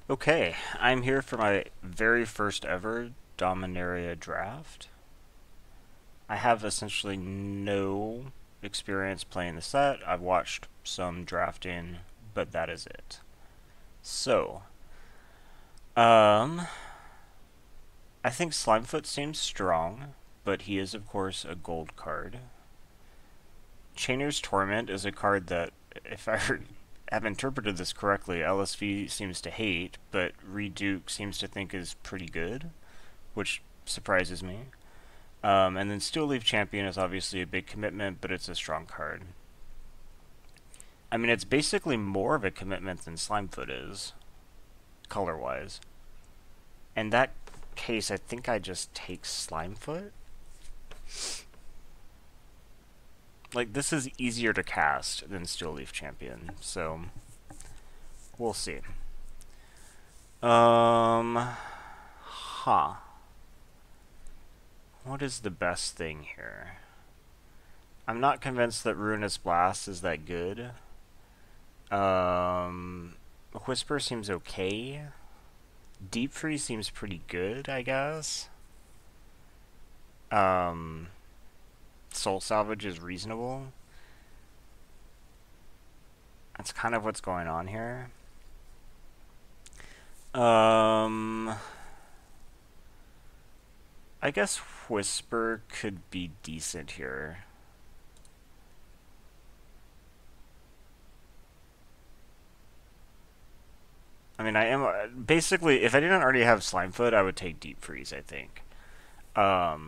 Okay, I'm here for my very first ever Dominaria Draft. I have essentially no experience playing the set. I've watched some drafting, but that is it. So, um, I think Slimefoot seems strong, but he is, of course, a gold card. Chainer's Torment is a card that, if I have interpreted this correctly, LSV seems to hate, but Reduke seems to think is pretty good, which surprises me. And then Steel Leaf Champion is obviously a big commitment, but it's a strong card. I mean, it's basically more of a commitment than Slimefoot is, color-wise. In that case, I think I just take Slimefoot. Like, this is easier to cast than Steel Leaf Champion, so we'll see. Huh. What is the best thing here? I'm not convinced that Ruinous Blast is that good. Whisper seems okay. Deep Freeze seems pretty good, I guess. Soul Salvage is reasonable. That's kind of what's going on here. I guess Whisper could be decent here. I mean, I am basically, if I didn't already have Slimefoot, I would take Deep Freeze, I think. But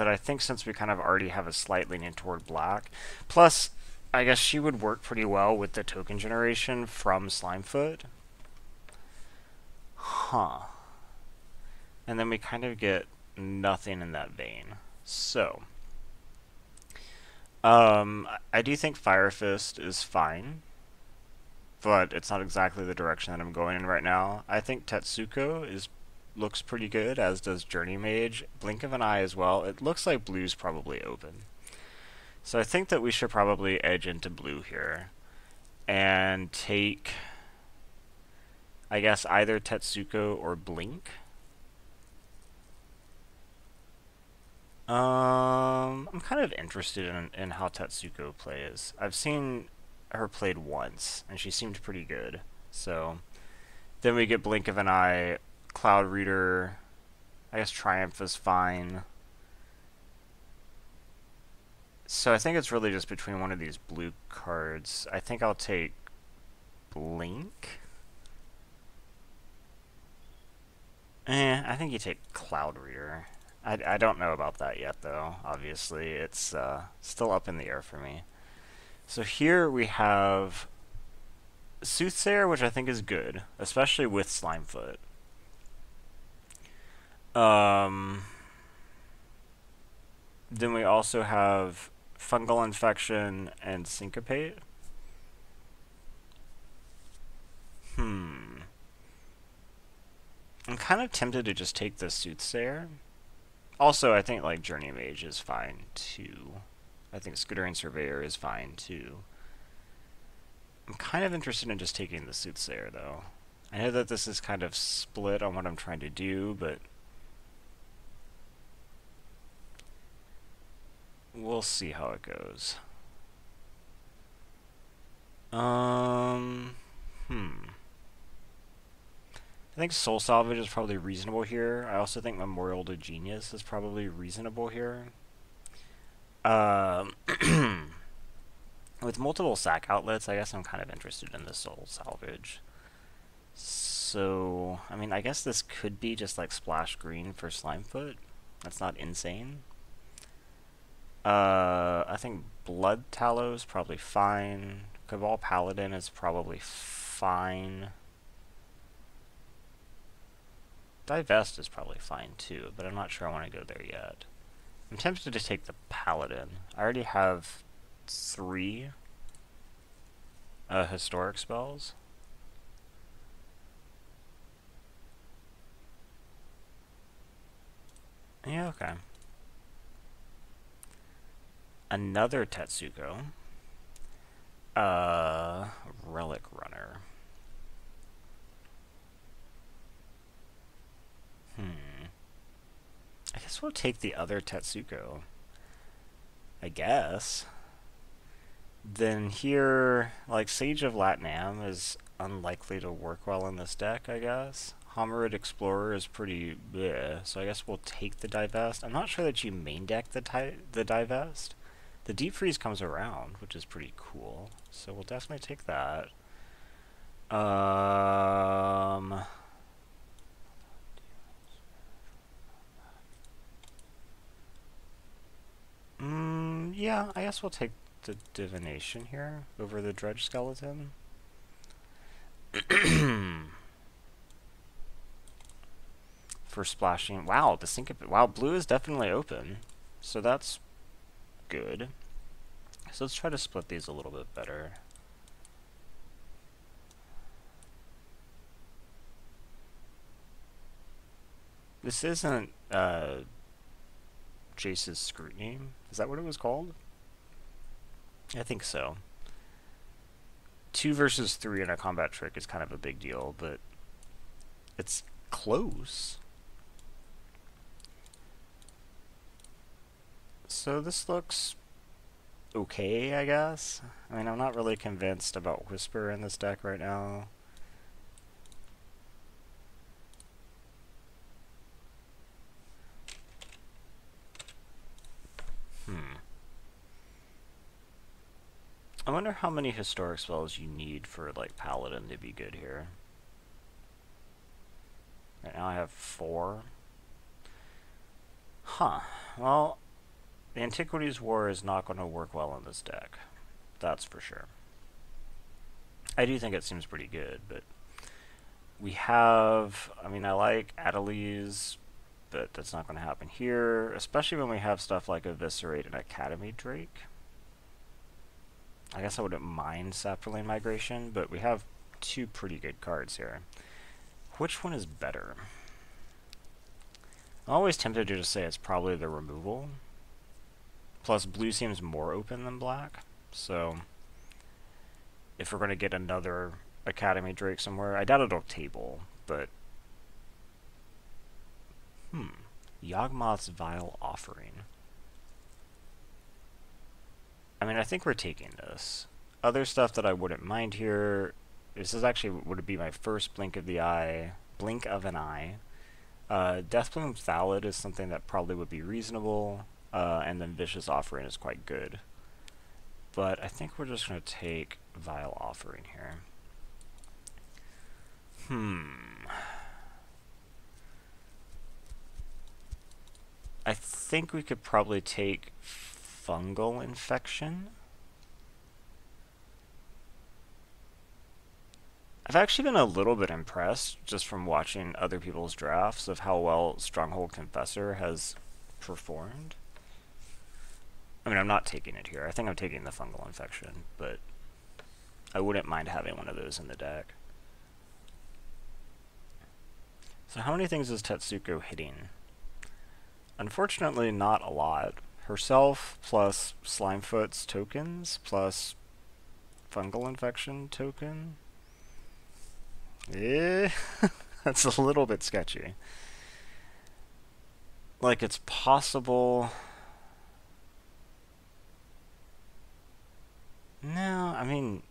I think since we kind of already have a slight leaning toward black, plus, I guess she would work pretty well with the token generation from Slimefoot. Huh. And then we kind of get nothing in that vein. So, I do think Fire Fist is fine, but it's not exactly the direction that I'm going in right now. I think Tetsuko looks pretty good, as does Journey Mage. Blink of an Eye as well. It looks like blue's probably open. So I think that we should probably edge into blue here and take, I guess, either Tetsuko or Blink. I'm kind of interested in how Tetsuko plays. I've seen her played once, and she seemed pretty good. So then we get Blink of an Eye, Cloud Reader. I guess Triumph is fine. So I think it's really just between one of these blue cards. I think I'll take Blink. I think you take Cloud Reader. I don't know about that yet, though. Obviously, it's still up in the air for me. So here we have Soothsayer, which I think is good, especially with Slimefoot. Then we also have Fungal Infection and Syncopate. I'm kind of tempted to just take the Soothsayer. Also, I think like Journey Mage is fine too. I think Scootering Surveyor is fine too. I'm kind of interested in just taking the Soothsayer though. I know that this is kind of split on what I'm trying to do, but we'll see how it goes. I think Soul Salvage is probably reasonable here. I also think Memorial to Genius is probably reasonable here. With multiple sack outlets, I guess I'm kind of interested in the Soul Salvage. So, I mean, I guess this could be just like Splash Green for Slimefoot. That's not insane. I think Blood Tallow is probably fine. Cabal Paladin is probably fine. Divest is probably fine too, but I'm not sure I want to go there yet. I'm tempted to take the Paladin. I already have 3 historic spells. Yeah, okay. Another Tetsuko. Relic Runner. we'll take the other Tetsuko. I guess. Then here, like, Sage of Latnam is unlikely to work well in this deck, I guess. Homerid Explorer is pretty bleh, so I guess we'll take the Divest. I'm not sure that you main deck the Divest. The Deep Freeze comes around, which is pretty cool, so we'll definitely take that. Yeah, I guess we'll take the Divination here over the Dredge Skeleton. For splashing. Wow, the Syncopate. Wow, blue is definitely open, so that's good. So let's try to split these a little bit better. This isn't Jace's Scrutiny. Is that what it was called? I think so. 2 versus 3 in a combat trick is kind of a big deal, but it's close. So this looks okay, I guess. I mean, I'm not really convinced about Whisper in this deck right now. I wonder how many historic spells you need for, like, Paladin to be good here. Right now I have 4. Huh. Well, the Antiquities War is not going to work well in this deck. That's for sure. I do think it seems pretty good, but we have... I mean, I like Adeliz, but that's not going to happen here, especially when we have stuff like Eviscerate and Academy Drake. I guess I wouldn't mind Saproling Migration, but we have 2 pretty good cards here. Which one is better? I'm always tempted to just say it's probably the removal. Plus, blue seems more open than black, so if we're going to get another Academy Drake somewhere, I doubt it'll table, but... Yawgmoth's Vile Offering. I mean, I think we're taking this. Other stuff that I wouldn't mind here, this is actually would be my first blink of an eye. Deathbloom's Valid is something that probably would be reasonable, and then Vicious Offering is quite good. But I think we're just going to take Vile Offering here. I think we could probably take Fungal Infection. I've actually been a little bit impressed just from watching other people's drafts of how well Stronghold Confessor has performed. I mean, I'm not taking it here. I think I'm taking the Fungal Infection, but I wouldn't mind having one of those in the deck. So how many things is Tetsuko hitting? Unfortunately, not a lot. Herself plus Slimefoot's tokens plus Fungal Infection token. That's a little bit sketchy. Like, it's possible... No, I mean,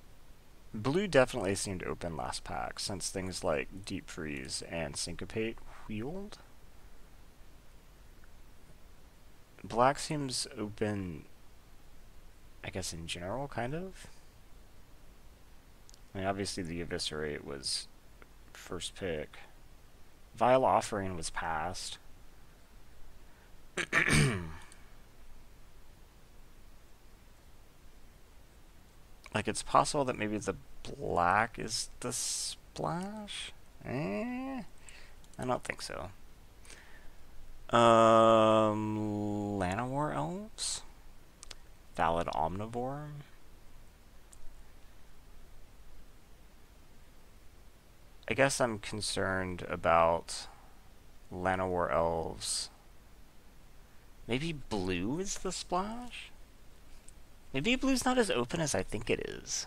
blue definitely seemed open last pack, since things like Deep Freeze and Syncopate wheeled. Black seems open, I guess, in general, kind of. I mean, obviously the Eviscerate was first pick. Vile Offering was passed. Like, it's possible that maybe the black is the splash? I don't think so. Llanowar Elves? Valid Omnivore? I guess I'm concerned about Llanowar Elves. Maybe blue is the splash? Maybe blue's not as open as I think it is.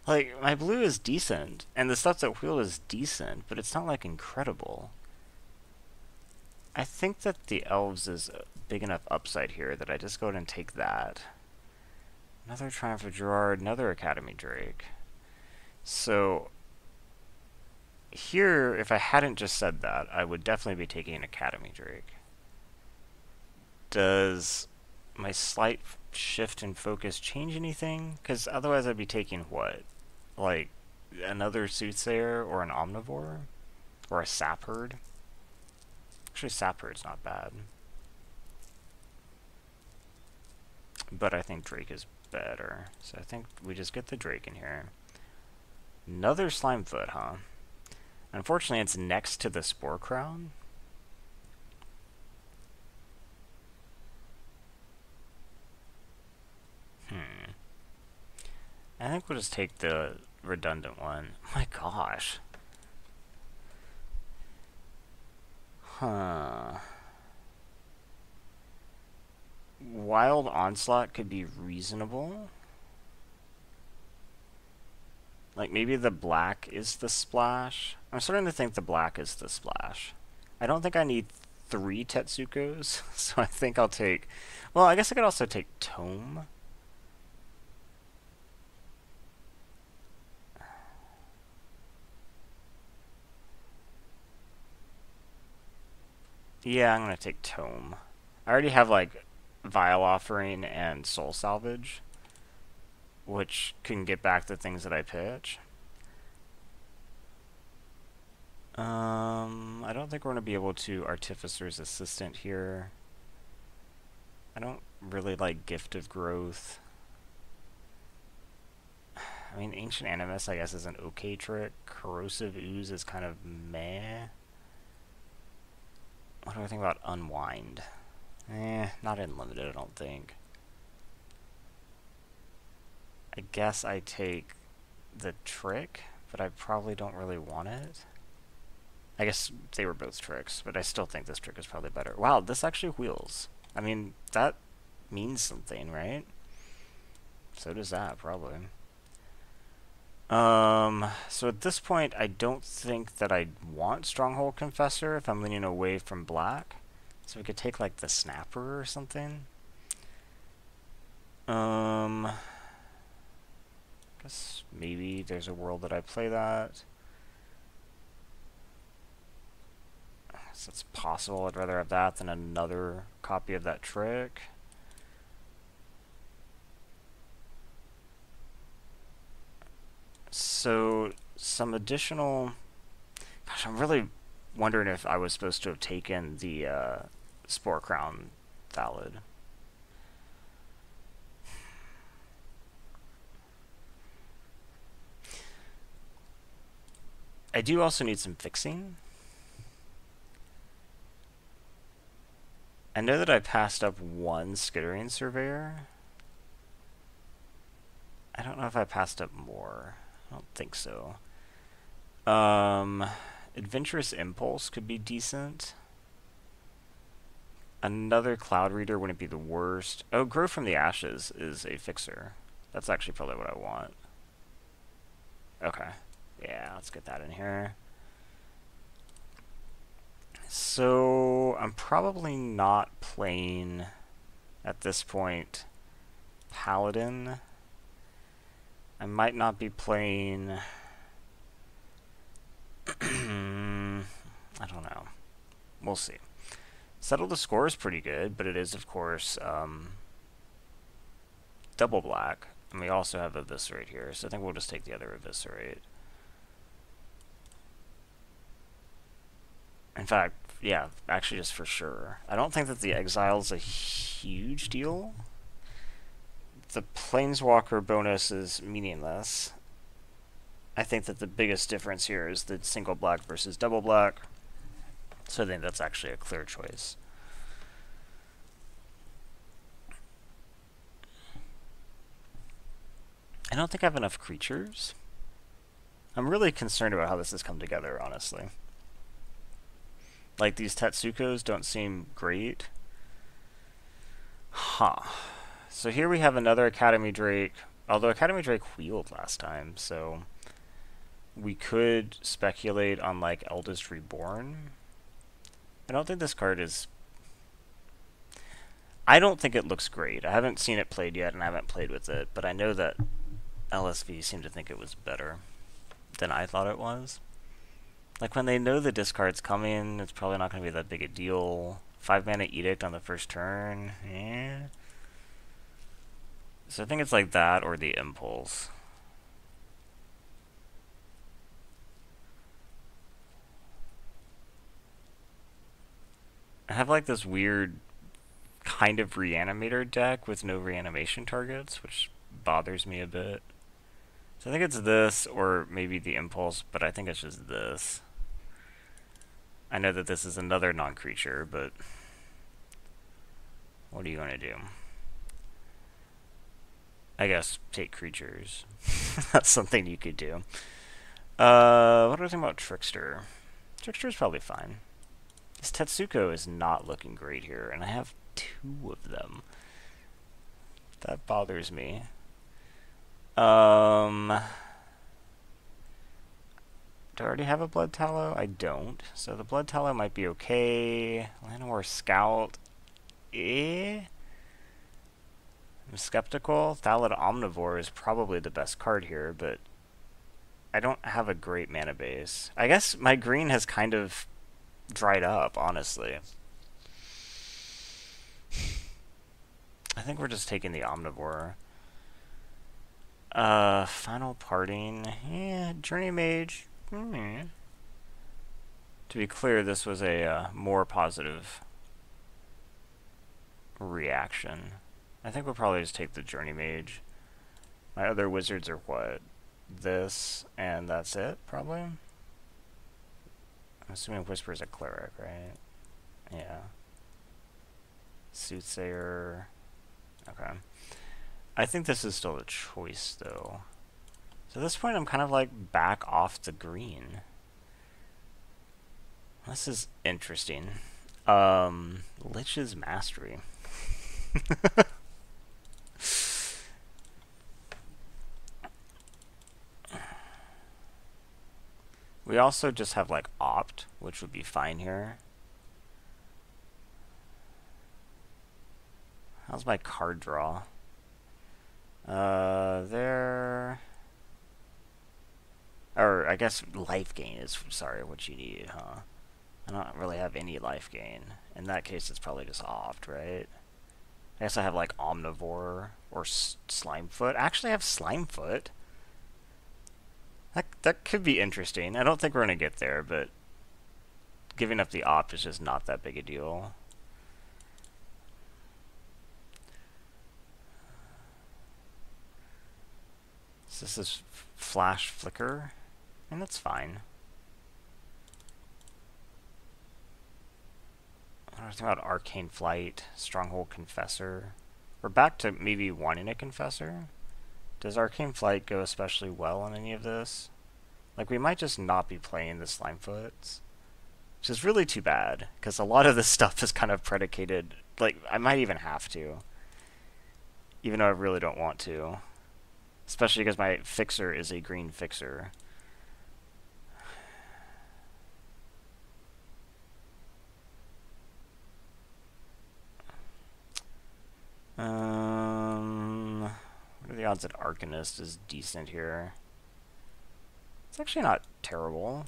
Like, my blue is decent, and the stuff that wheeled is decent, but it's not, like, incredible. I think that the elves is a big enough upside here that I just go ahead and take that. Another Triumph of Gerard, another Academy Drake. So here, if I hadn't just said that, I would definitely be taking an Academy Drake. Does my slight shift in focus change anything? Because otherwise I'd be taking what? Like, another Soothsayer or an Omnivore? Or a Sapherd? Actually, Sapherd's not bad. But I think Drake is better. So I think we just get the Drake in here. Another Slimefoot, huh? Unfortunately, it's next to the Spore Crown. I think we'll just take the redundant one. Oh my gosh. Huh. Wild Onslaught could be reasonable. Like, maybe the black is the splash. I'm starting to think the black is the splash. I don't think I need 3 Tetsukos, so I think I'll take... Well, I guess I could also take Tome. Yeah, I'm going to take Tome. I already have, like, Vile Offering and Soul Salvage, which can get back the things that I pitch. I don't think we're going to be able to Artificer's Assistant here. I don't really like Gift of Growth. I mean, Ancient Animus, I guess, is an okay trick. Corrosive Ooze is kind of meh. What do I think about Unwind? Not unlimited, I don't think. I guess I take the trick, but I probably don't really want it. I guess they were both tricks, but I still think this trick is probably better. Wow, this actually wheels. I mean, that means something, right? So does that, probably. So at this point, I don't think that I want Stronghold Confessor if I'm leaning away from black. So we could take, like, the Snapper or something. Guess maybe there's a world that I play that. So it's possible I'd rather have that than another copy of that trick. So, some additional... Gosh, I'm really wondering if I was supposed to have taken the Spore Crown Valid. I do also need some fixing. I know that I passed up one Skittering Surveyor. I don't know if I passed up more. I don't think so. Adventurous Impulse could be decent. Another Cloud Reader wouldn't be the worst. Oh, Grow from the Ashes is a fixer. That's actually probably what I want. Okay. Yeah, let's get that in here. So, I'm probably not playing, at this point, Paladin. I might not be playing... I don't know. We'll see. Settle the Score is pretty good, but it is, of course, double black. And we also have Eviscerate here, so I think we'll just take the other Eviscerate. In fact, yeah, actually just for sure. I don't think that the Exile is a huge deal. The Planeswalker bonus is meaningless. I think that the biggest difference here is the single black versus double black. So I think that's actually a clear choice. I don't think I have enough creatures. I'm really concerned about how this has come together, honestly. Like, these Tetsukos don't seem great. Huh. So here we have another Academy Drake. Although Academy Drake wheeled last time, so... we could speculate on, like, Eldest Reborn. I don't think this card is... I don't think it looks great. I haven't seen it played yet, and I haven't played with it, but I know that LSV seemed to think it was better than I thought it was. Like, when they know the discard's coming, it's probably not going to be that big a deal. 5-mana Edict on the first turn. Eh. So I think it's like that or the Impulse. I have like this weird kind of reanimator deck with no reanimation targets, which bothers me a bit. So I think it's this or maybe the Impulse, but I think it's just this. I know that this is another non-creature, but what are you going to do? I guess take creatures. That's something you could do. What do I think about Trickster? Trickster's probably fine. This Tetsuko is not looking great here, and I have 2 of them. That bothers me. Do I already have a Blood Tallow? I don't. So the Blood Tallow might be okay. Llanowar Scout. I'm skeptical. Thallid Omnivore is probably the best card here, but I don't have a great mana base. I guess my green has kind of dried up, honestly. I think we're just taking the Omnivore. Final Parting. Yeah, Journey Mage. To be clear, this was a more positive reaction. I think we'll probably just take the Journey Mage. My other wizards are what? This, and that's it, probably? I'm assuming Whisper's a cleric, right? Yeah. Soothsayer. Okay. I think this is still a choice, though. So at this point, I'm kind of like back off the green. This is interesting. Lich's Mastery. We also just have like Opt, which would be fine here. How's my card draw? There. Or I guess life gain is, sorry, what you need, huh? I don't really have any life gain. In that case, it's probably just Opt, right? I guess I have like Omnivore or Slimefoot. I actually have Slimefoot. That could be interesting. I don't think we're going to get there, but giving up the Opt is just not that big a deal. So this is Flash Flicker, and that's fine. I was thinking about Arcane Flight, Stronghold Confessor. We're back to maybe wanting a Confessor. Does Arcane Flight go especially well on any of this? Like, we might just not be playing the Slimefoots. Which is really too bad, because a lot of this stuff is kind of predicated... Like, I might even have to. Even though I really don't want to. Especially because my fixer is a green fixer. What are the odds that Arcanist is decent here? It's actually not terrible.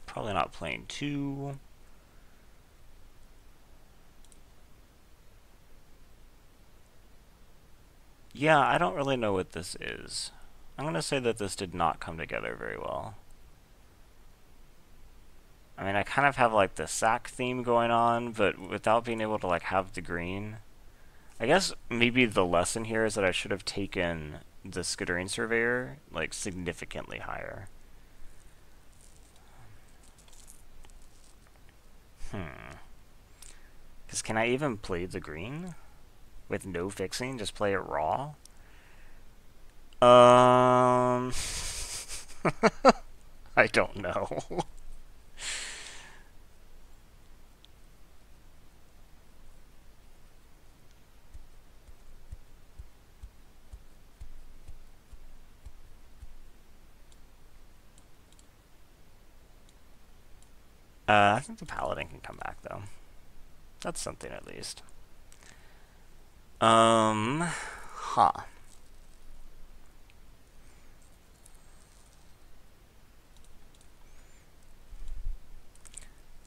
Probably not playing 2. Yeah, I don't really know what this is. I'm going to say that this did not come together very well. I mean, I kind of have like the sack theme going on, but without being able to like have the green. I guess maybe the lesson here is that I should have taken the Skittering Surveyor like significantly higher. Because can I even play the green? With no fixing? Just play it raw? I don't know. I think the Paladin can come back, though. That's something at least. Huh.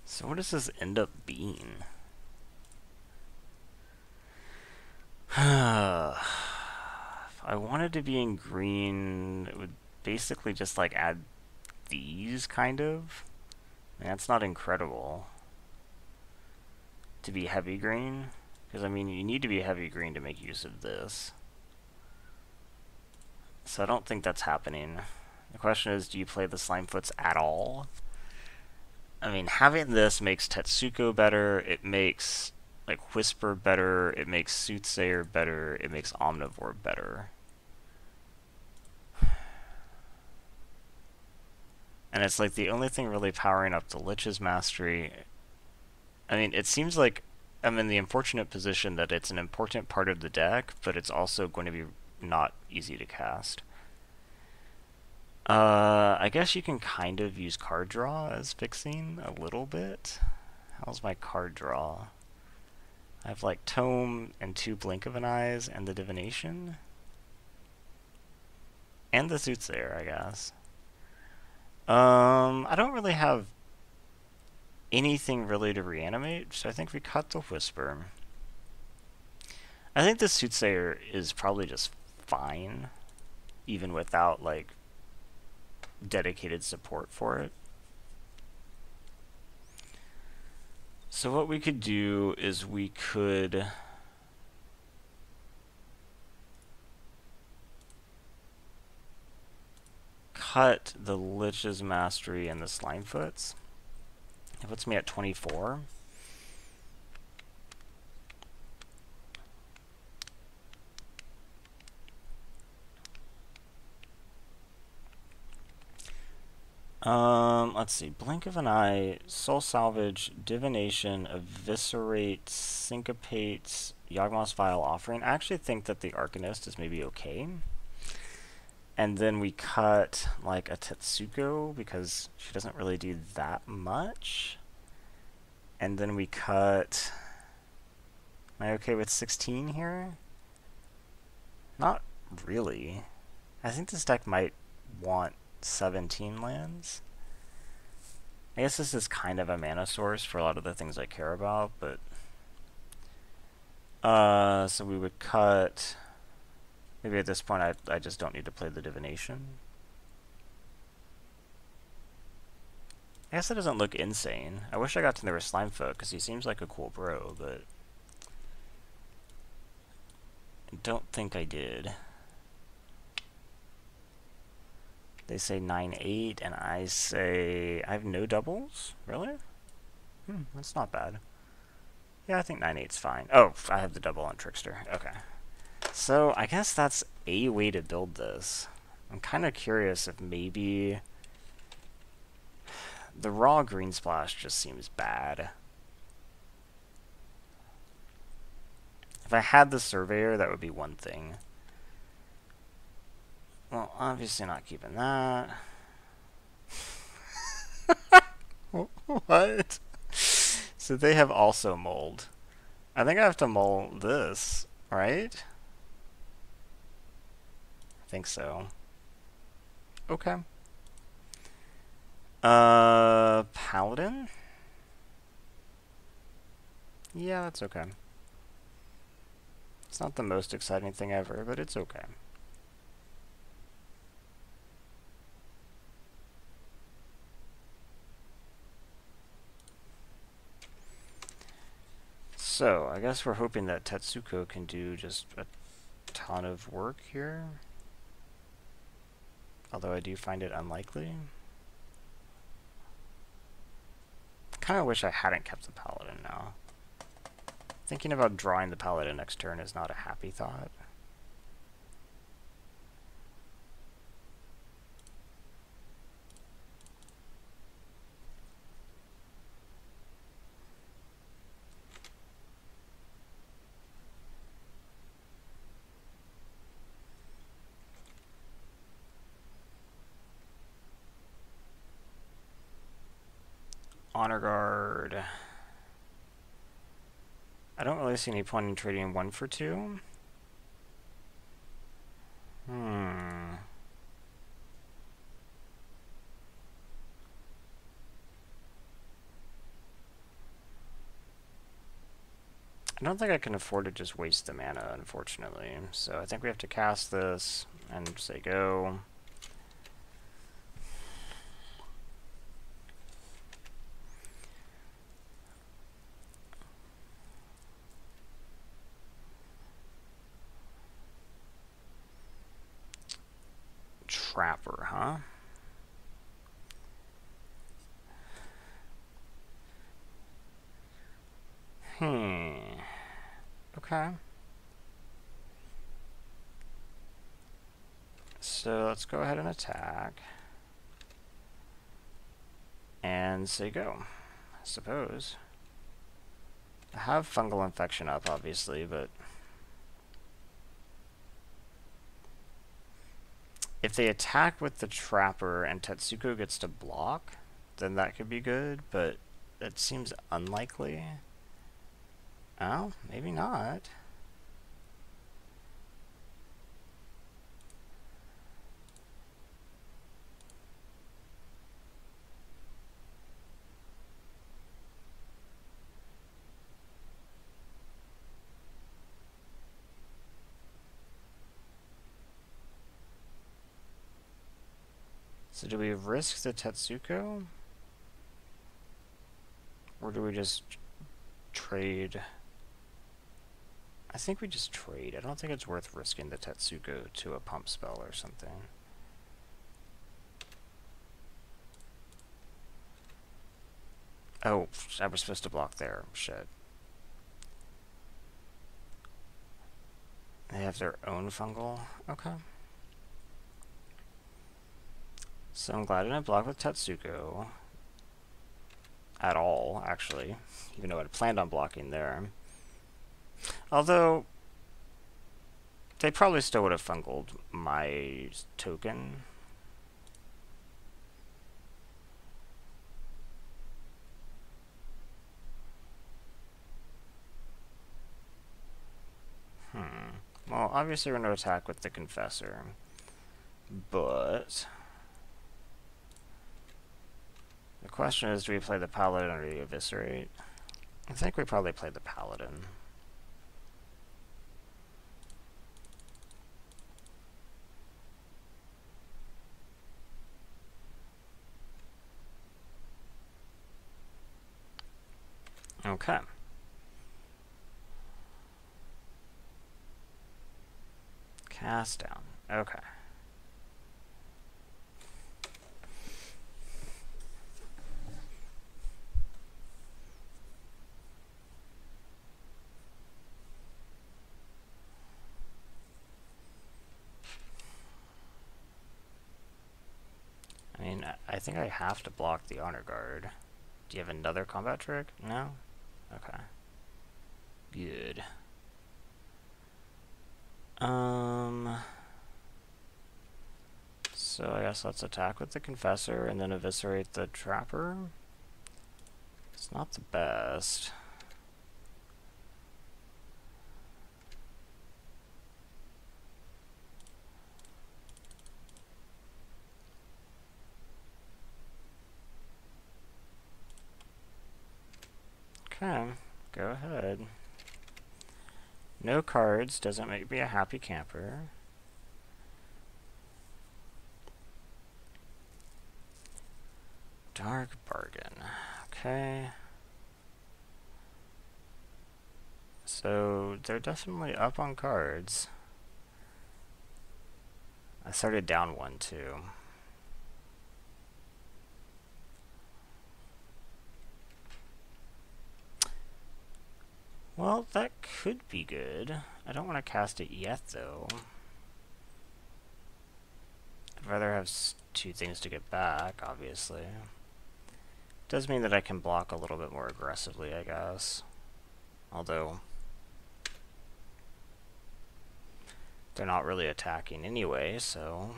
So what does this end up being? If I wanted to be in green, it would basically just like add these, kind of. I mean, that's not incredible. To be heavy green? Because, I mean, you need to be heavy green to make use of this. So I don't think that's happening. The question is, do you play the Slimefoots at all? I mean, having this makes Tetsuko better, it makes, like, Whisper better, it makes Soothsayer better, it makes Omnivore better. And it's like the only thing really powering up the Lich's Mastery. I mean, it seems like I'm in the unfortunate position that it's an important part of the deck, but it's also going to be not easy to cast. I guess you can kind of use card draw as fixing a little bit. How's my card draw? I have like Tome and 2 Blink of an Eyes and the Divination. And the Soothsayer, I guess. I don't really have anything really to reanimate, so I think we cut the Whisper. I think the Soothsayer is probably just fine, even without, like, dedicated support for it. So what we could do is we could cut the Lich's Mastery and the Slimefoots. It puts me at 24. Let's see. Blink of an Eye, Soul Salvage, Divination, Eviscerate, Syncopate, Yawgmoth's Vile Offering. I actually think that the Arcanist is maybe okay. And then we cut, like, a Tetsuko, because she doesn't really do that much. And then we cut... Am I okay with 16 here? Not really. I think this deck might want 17 lands. I guess this is kind of a mana source for a lot of the things I care about, but... so we would cut... Maybe at this point I just don't need to play the Divination. I guess it doesn't look insane. I wish I got to the Slimefoot, because he seems like a cool bro, but... I don't think I did. They say 9-8, and I say... I have no doubles? Really? That's not bad. Yeah, I think 9-8's fine. Oh, I have the double on Trickster. Okay. So, I guess that's a way to build this. I'm kind of curious if maybe... The raw green splash just seems bad. If I had the Surveyor, that would be one thing. Well, obviously not keeping that. What? So they have also mold. I think I have to mull this, right? I think so. Okay. Paladin? Yeah, that's okay. It's not the most exciting thing ever, but it's okay. So, I guess we're hoping that Tetsuko can do just a ton of work here. Although I do find it unlikely. Kind of wish I hadn't kept the Paladin now. Thinking about drawing the Paladin next turn is not a happy thought. Honor Guard. I don't really see any point in trading 1 for 2. I don't think I can afford to just waste the mana, unfortunately. So I think we have to cast this and say go. Trapper, huh? Okay. So let's go ahead and attack. And say go, I suppose. I have fungal infection up, obviously, but if they attack with the Trapper and Tetsuko gets to block, then that could be good, but that seems unlikely. Oh, maybe not. So do we risk the Tetsuko? Or do we just trade? I think we just trade. I don't think it's worth risking the Tetsuko to a pump spell or something. Oh, I was supposed to block there. Shit. They have their own fungal? Okay. So I'm glad I didn't block with Tetsuko. At all, actually. Even though I'd planned on blocking there. Although, they probably still would have fungled my token. Well, obviously we're going to attack with the Confessor. But the question is, do we play the Paladin or do we Eviscerate? I think we probably play the Paladin. Okay. Cast down. Okay. I mean, I think I have to block the Honor Guard. Do you have another combat trick? No? Okay. Good. So I guess let's attack with the Confessor and then eviscerate the Trapper. It's not the best. Okay, go ahead. No cards doesn't make me a happy camper. Dark Bargain. Okay. So they're definitely up on cards. I started down one too. Well, that could be good. I don't want to cast it yet, though. I'd rather have two things to get back, obviously. Does mean that I can block a little bit more aggressively, I guess. Although, they're not really attacking anyway, so...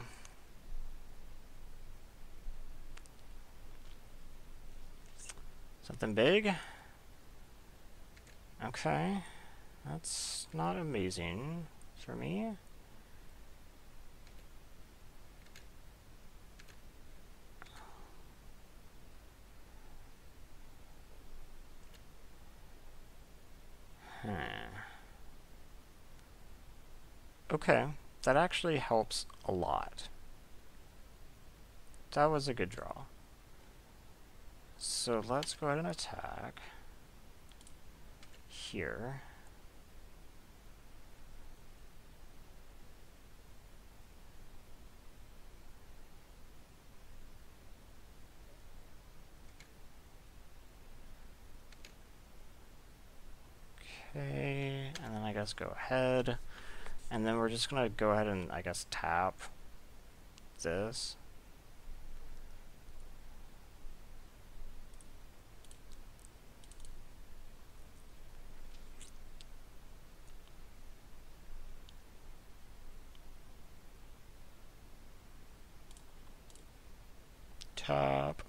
Something big? Okay. That's not amazing for me. Okay, that actually helps a lot. That was a good draw. So let's go ahead and attack here. Okay, and then I guess go ahead. And then we're just gonna go ahead and I guess tap this. Tap.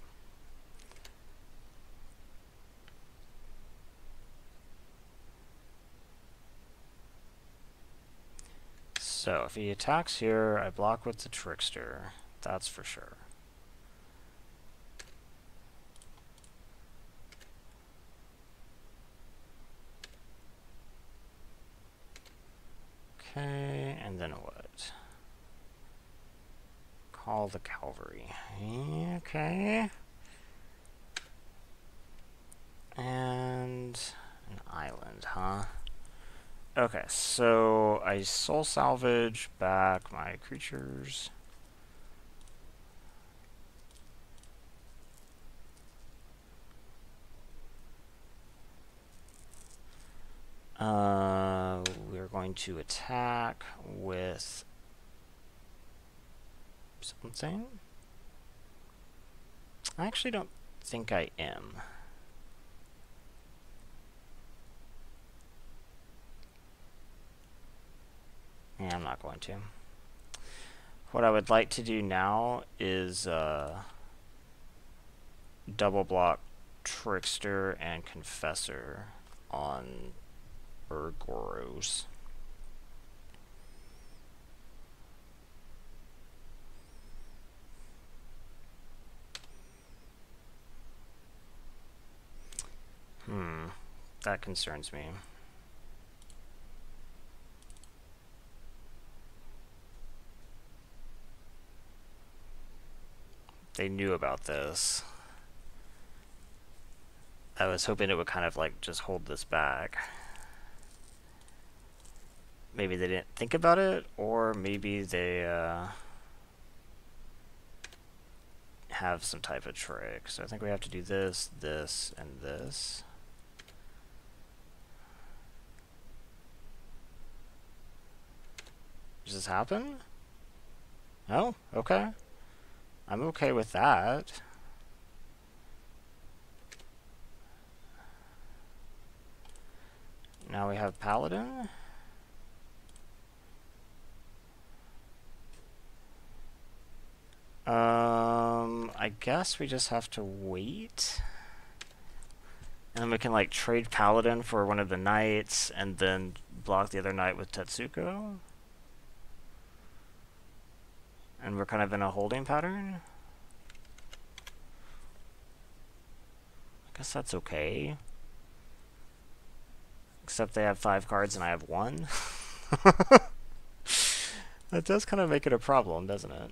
So if he attacks here, I block with the Trickster. That's for sure. Okay, and then what? Call the cavalry. Okay. And an island, huh? Okay, so I soul salvage back my creatures. We're going to attack with something. I actually don't think I am. Yeah, I'm not going to. What I would like to do now is double block Trickster and Confessor on Urgoros. That concerns me. They knew about this. I was hoping it would kind of like just hold this back. Maybe they didn't think about it, or maybe they have some type of trick. So I think we have to do this, this, and this. Does this happen? Oh, okay. I'm okay with that. Now we have Paladin. I guess we just have to wait. And then we can like trade Paladin for one of the knights and then block the other knight with Tetsuko. And we're kind of in a holding pattern. I guess that's okay. Except they have 5 cards and I have 1. That does kind of make it a problem, doesn't it?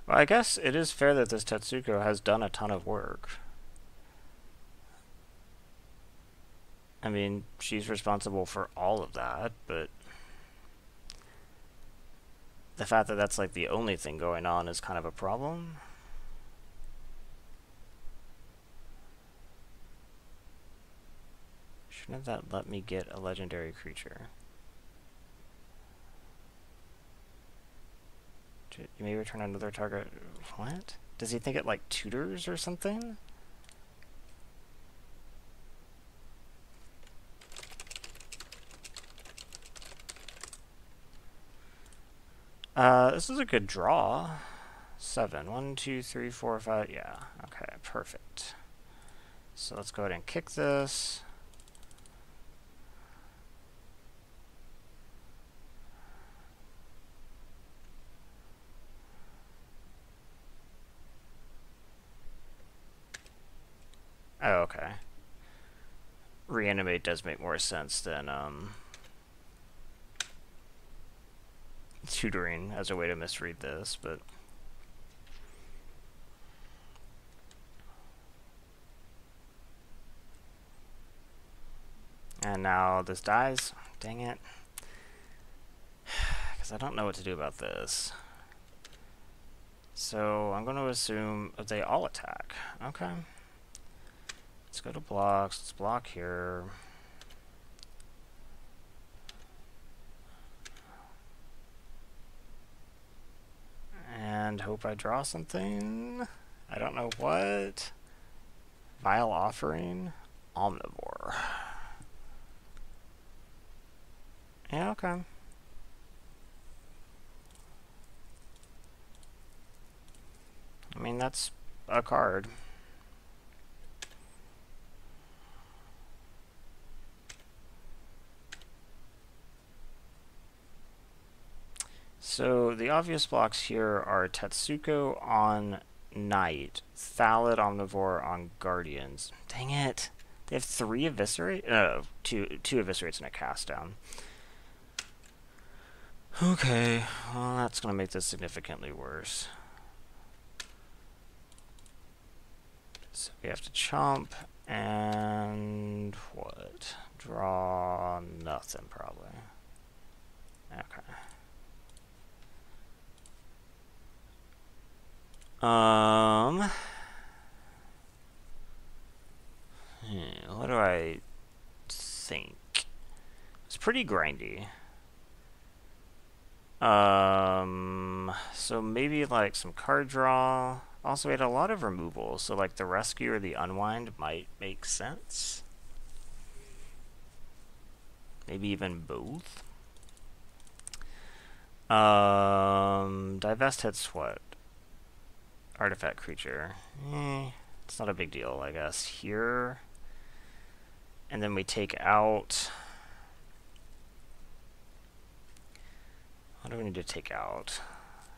Well, I guess it is fair that this Tetsuko has done a ton of work. I mean, she's responsible for all of that, but the fact that that's like the only thing going on is kind of a problem. Shouldn't that let me get a legendary creature? You may return another target. What? Does he think it like tutors or something? This is a good draw. 7. 1, 2, 3, 4, 5. Yeah. Okay, perfect. So let's go ahead and kick this. Oh, okay. Reanimate does make more sense than tutoring as a way to misread this, but and now this dies. Dang it. Because I don't know what to do about this. So I'm going to assume they all attack. Okay. Let's go to blocks. Let's block here. And hope I draw something. I don't know what. Vile Offering. Omnivore. Yeah, okay. I mean, that's a card. So the obvious blocks here are Tetsuko on Knight, Thallid Omnivore on Guardians. Dang it. They have 3 Eviscerate? Two Eviscerates and a Cast Down. Okay, well that's going to make this significantly worse. So we have to chomp and what? Draw nothing probably. Okay. What do I think? It's pretty grindy. So maybe like some card draw. Also, we had a lot of removal, so like the rescue or the unwind might make sense. Maybe even both. Divest hits what? Artifact creature. It's not a big deal, I guess. Here. And then we take out... What do we need to take out?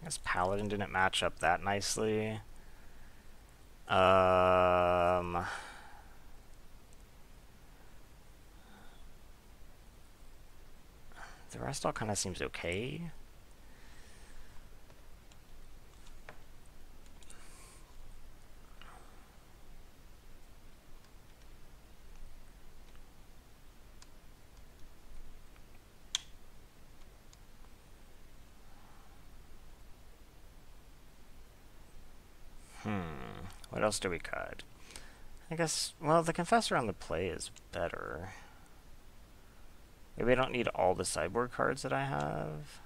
I guess Paladin didn't match up that nicely. The rest all kind of seems okay. What else do we cut? I guess, well, the Confessor on the play is better. Maybe I don't need all the sideboard cards that I have.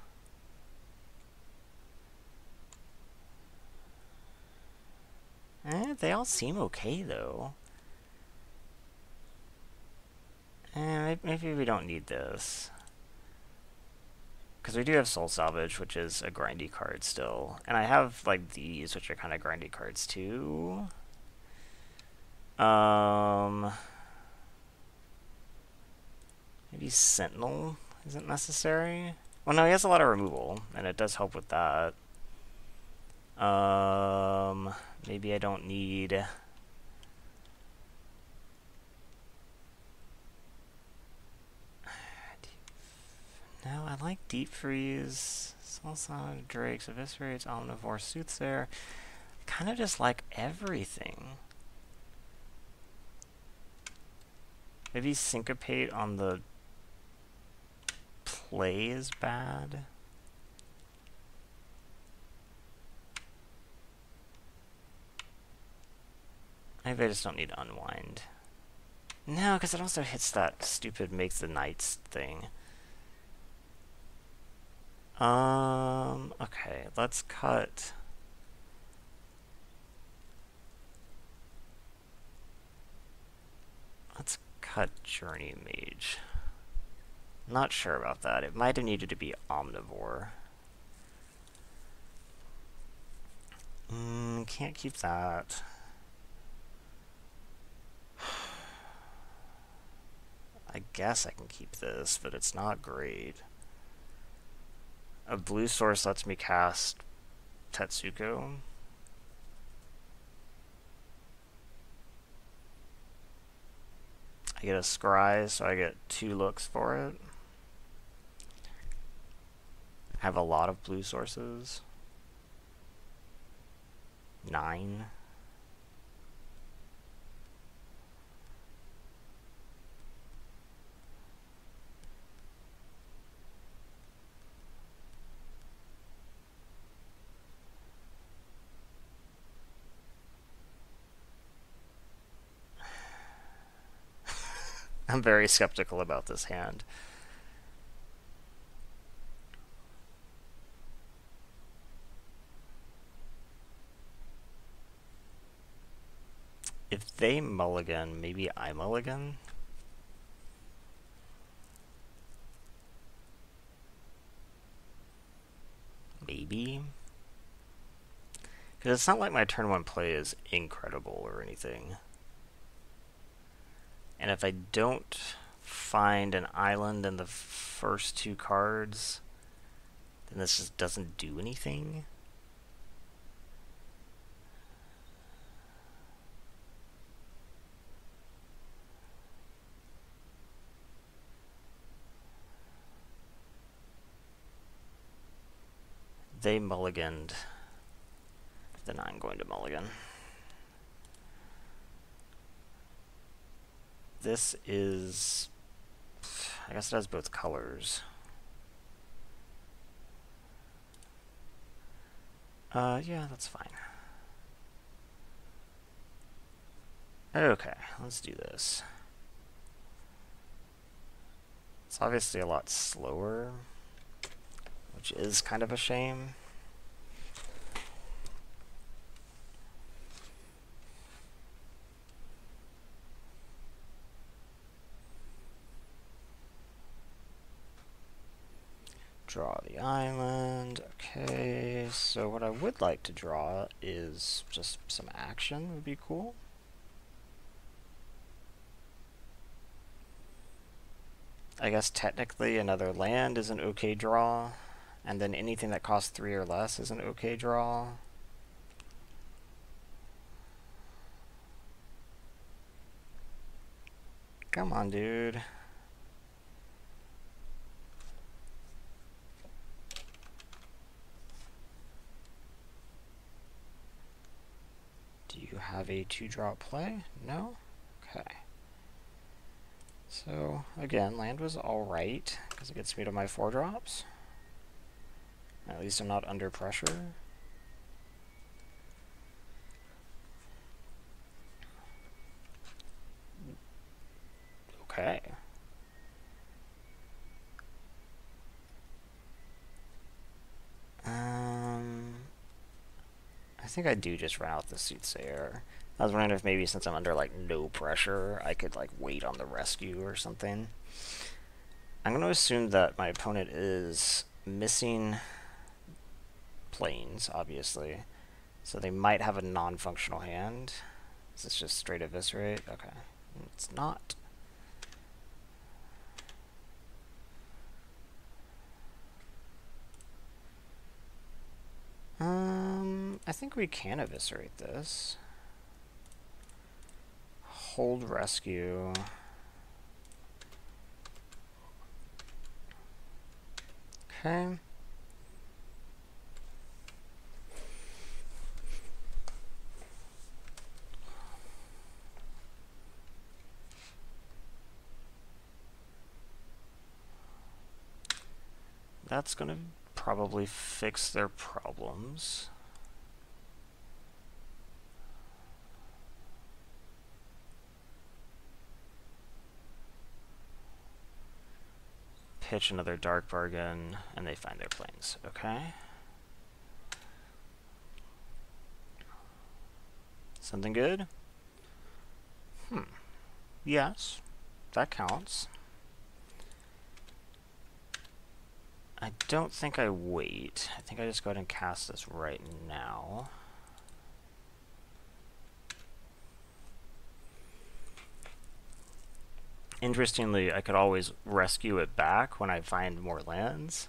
They all seem okay, though. Maybe we don't need this. Because we do have Soul Salvage, which is a grindy card still. And I have, like, these, which are kind of grindy cards, too. Maybe Sentinel isn't necessary. Well, no, he has a lot of removal, and it does help with that. Maybe I don't need... No, I like Deep Freeze, Soulside, Drakes, Eviscerates, Omnivore, Soothsayer. Kind of just like everything. Maybe Syncopate on the play is bad. Maybe I just don't need Unwind. No, because it also hits that stupid make the knights thing. Okay, let's cut. Let's cut Journey Mage. Not sure about that. It might have needed to be Omnivore. Can't keep that. I guess I can keep this, but it's not great. A blue source lets me cast Tetsuko. I get a scry, so I get 2 looks for it. I have a lot of blue sources. 9. I'm very skeptical about this hand. If they mulligan, maybe I mulligan? Maybe? Because it's not like my turn 1 play is incredible or anything. And if I don't find an island in the first 2 cards, then this just doesn't do anything. They mulliganed, then I'm going to mulligan. This is... I guess it has both colors. Yeah, that's fine. Okay, let's do this. It's obviously a lot slower, which is kind of a shame. Draw the island. Okay, so what I would like to draw is just some action would be cool. I guess technically another land is an okay draw, and then anything that costs 3 or less is an okay draw. Come on, dude. Do you have a 2-drop play? No? Okay. So, again, land was alright, because it gets me to my 4 drops. At least I'm not under pressure. Okay. I think I do just run out the Soothsayer. I was wondering if maybe since I'm under like no pressure, I could like wait on the rescue or something. I'm going to assume that my opponent is missing planes, obviously. So they might have a non-functional hand. Is this just straight eviscerate? Okay. It's not. I think we can eviscerate this. Hold rescue. Okay. That's going to probably fix their problems. pitch another dark bargain, and they find their planes. Okay. Something good? Yes, that counts. I don't think I wait. I think I just go ahead and cast this right now. Interestingly, I could always rescue it back when I find more lands,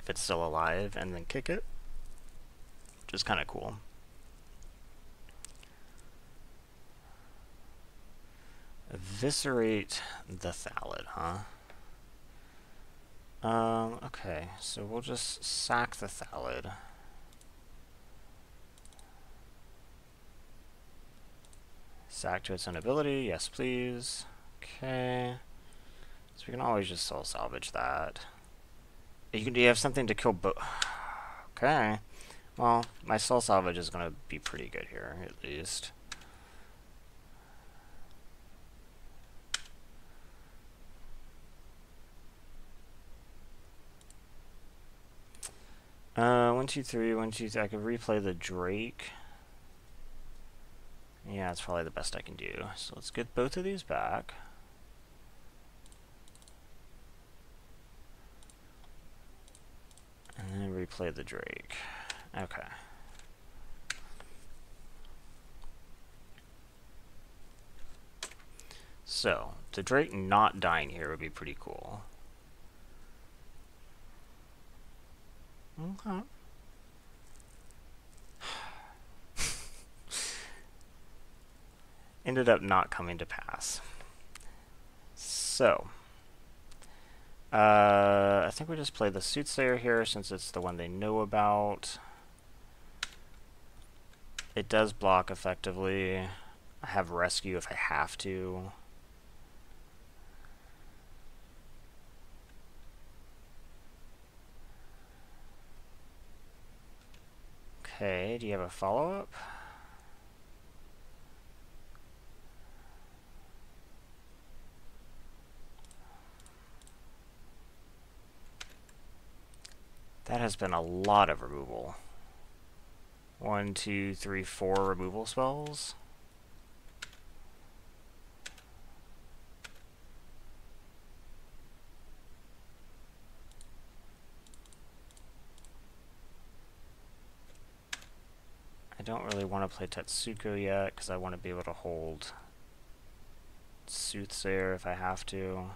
if it's still alive, and then kick it, which is kind of cool. Eviscerate the Thallid, huh? Okay, so we'll just sack the Thallid. Sack to its own ability, yes please. Okay. So we can always just soul salvage that. Do you have something to kill Okay. Well, my soul salvage is gonna be pretty good here, at least. One, two, three. I could replay the Drake. Yeah, that's probably the best I can do. So let's get both of these back. And then replay the Drake. Okay. So, the Drake not dying here would be pretty cool. Okay. Ended up not coming to pass. So, I think we just play the Soothsayer here since it's the one they know about. It does block effectively. I have rescue if I have to. Okay, do you have a follow-up? That has been a lot of removal. 1, 2, 3, 4 removal spells. I don't really want to play Tetsuko yet because I want to be able to hold Soothsayer if I have to.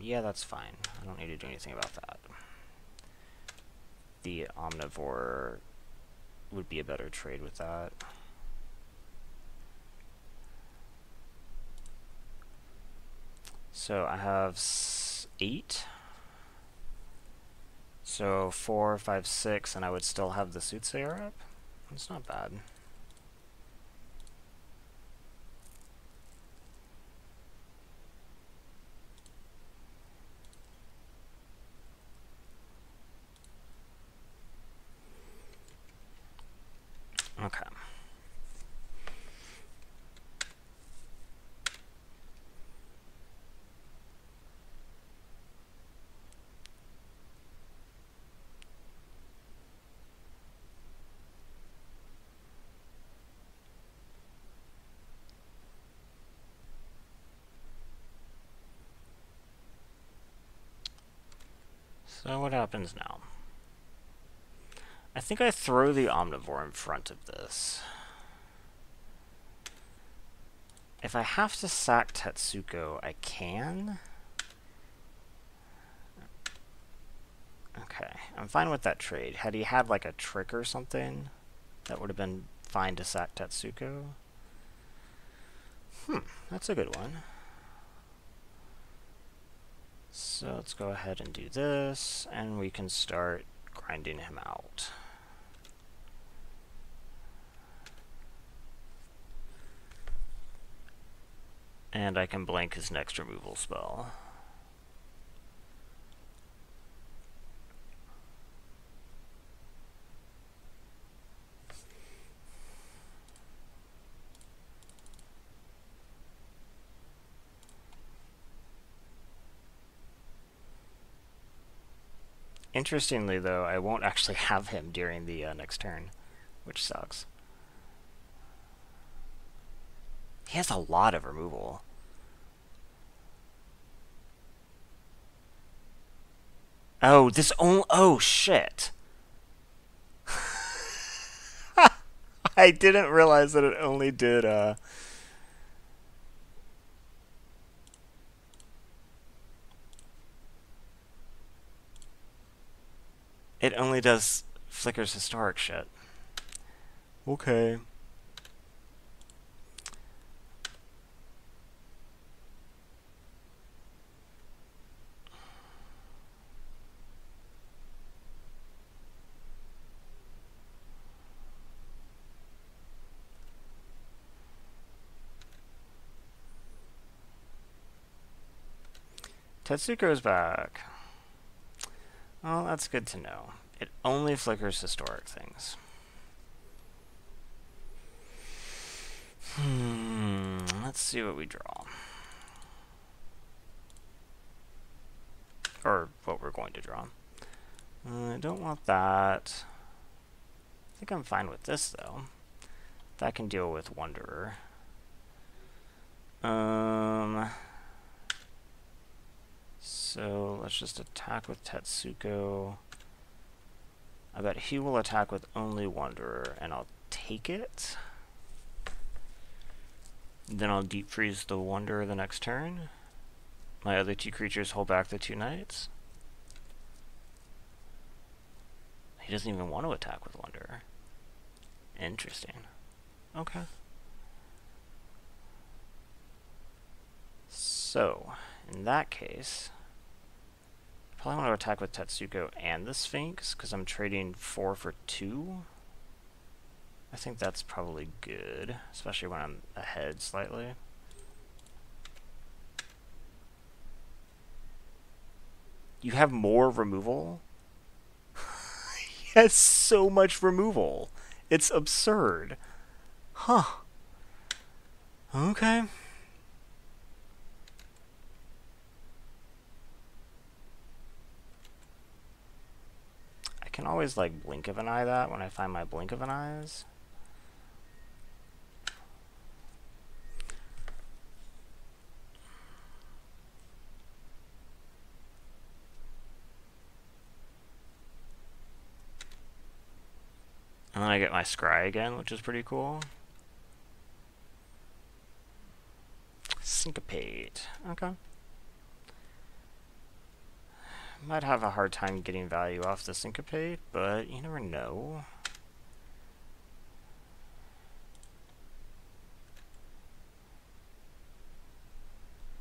Yeah, that's fine. I don't need to do anything about that. The Omnivore would be a better trade with that. So I have 8. So 4, 5, 6, and I would still have the Soothsayer up. It's not bad. Okay. So what happens now? I think I throw the Omnivore in front of this. If I have to sack Tetsuko, I can. Okay, I'm fine with that trade. Had he had like a trick or something, that would have been fine to sack Tetsuko. That's a good one. So let's go ahead and do this, and we can start grinding him out. And I can blank his next removal spell. Interestingly, though, I won't actually have him during the next turn, which sucks. He has a lot of removal. Oh, this only... Oh, shit. I didn't realize that it only did, It only does Flicker's historic shit. Okay. Tetsuko's back. Well, that's good to know. It only flickers historic things. Let's see what we draw. Or what we're going to draw. I don't want that. I think I'm fine with this, though. That can deal with Wanderer. So let's just attack with Tetsuko. I bet he will attack with only Wanderer, and I'll take it. Then I'll deep freeze the Wanderer the next turn. My other two creatures hold back the 2 knights. He doesn't even want to attack with Wanderer. Interesting. Okay. So, in that case, I probably want to attack with Tetsuko and the Sphinx, because I'm trading 4 for 2. I think that's probably good, especially when I'm ahead slightly. You have more removal? He has so much removal. It's absurd. Huh. Okay. I can always, like, blink of an eye that when I find my blink of an eyes. And then I get my scry again, which is pretty cool. Syncopate. Okay. Might have a hard time getting value off the Syncopate, but you never know.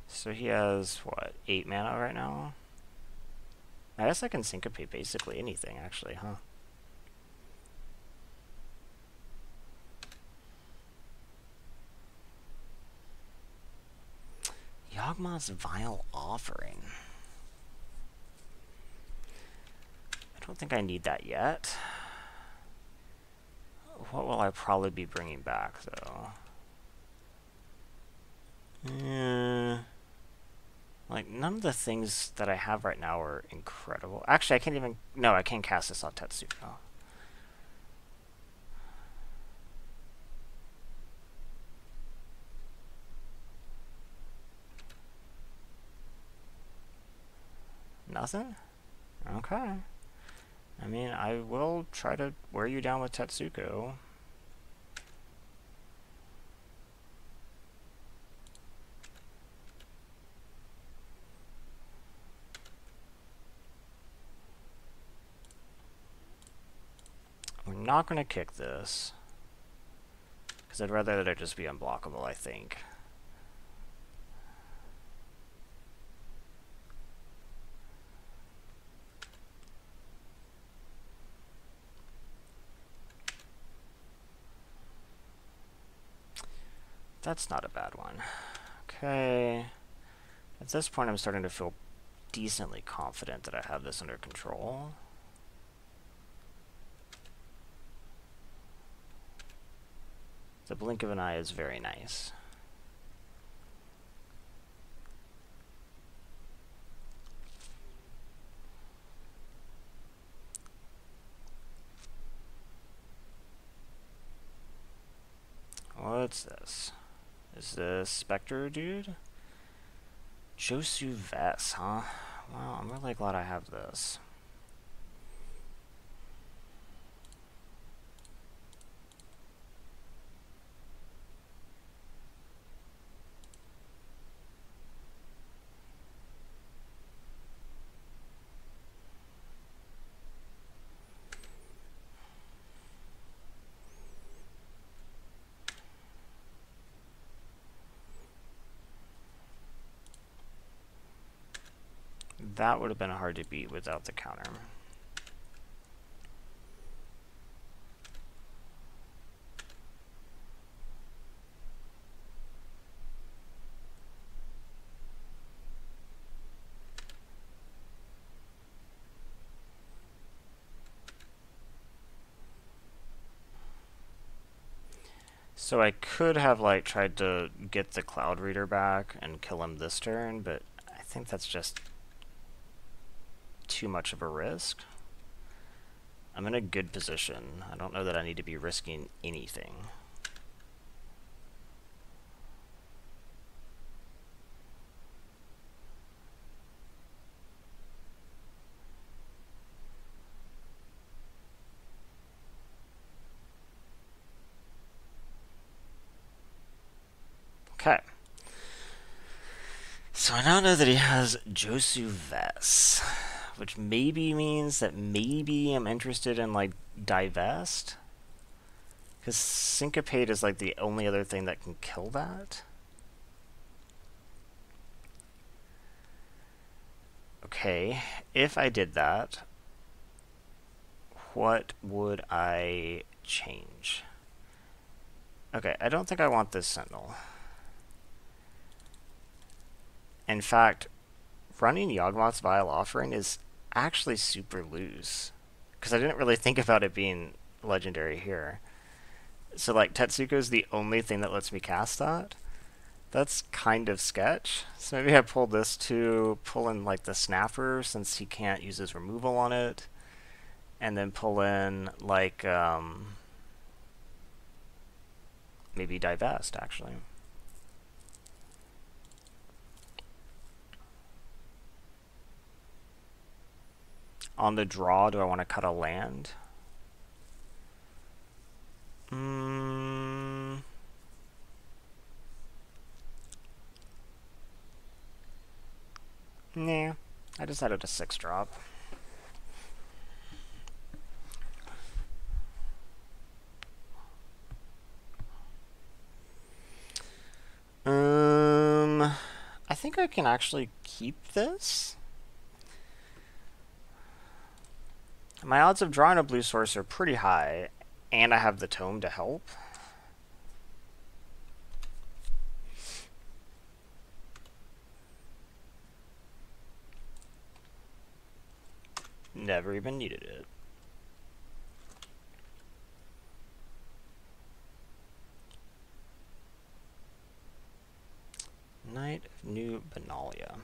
So he has, what, 8 mana right now? I guess I can Syncopate basically anything, actually, huh? Yawgmoth's Vile Offering. I don't think I need that yet. What will I probably be bringing back, though? Like, none of the things that I have right now are incredible. Actually, I can't even... No, I can't cast this on Tetsuko. Nothing? Okay. I mean, I will try to wear you down with Tetsuko. We're not going to kick this, because I'd rather that it just be unblockable, I think. That's not a bad one. Okay. At this point, I'm starting to feel decently confident that I have this under control. The blink of an eye is very nice. What's this? Is this Spectre dude? Josu Vess, huh? Well, I'm really glad I have this. That would have been hard to beat without the counter. So I could have like tried to get the Cloud Reader back and kill him this turn, but I think that's just too much of a risk. I'm in a good position. I don't know that I need to be risking anything. Okay. So I now know that he has Josu Vess, which maybe means that maybe I'm interested in like Divest, because Syncopate is like the only other thing that can kill that. Okay, if I did that, what would I change? Okay, I don't think I want this Sentinel. In fact, running Yawgmoth's Vile Offering is actually super loose, because I didn't really think about it being legendary here. So like Tetsuko is the only thing that lets me cast that. That's kind of sketch. So maybe I pull this to pull in like the Snapper since he can't use his removal on it, and then pull in like maybe Divest actually. On the draw, do I want to cut a land? Nah, I decided a 6-drop. I think I can actually keep this. My odds of drawing a blue source are pretty high, and I have the tome to help. Never even needed it. Knight of New Benalia.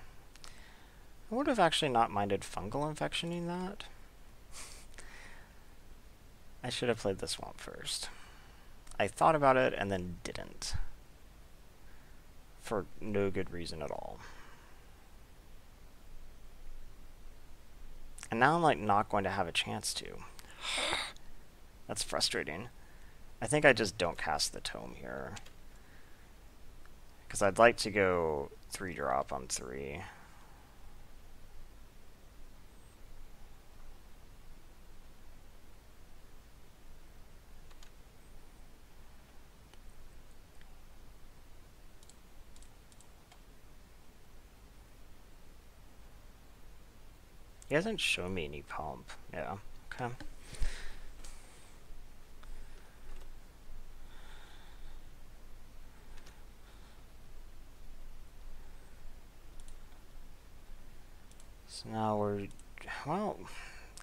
I would have actually not minded fungal infectioning that. I should have played the swamp first. I thought about it and then didn't. For no good reason at all. And now I'm like not going to have a chance to. That's frustrating. I think I just don't cast the tome here. Because I'd like to go 3-drop on 3. He hasn't shown me any pump. Yeah, okay. So now we're... Well,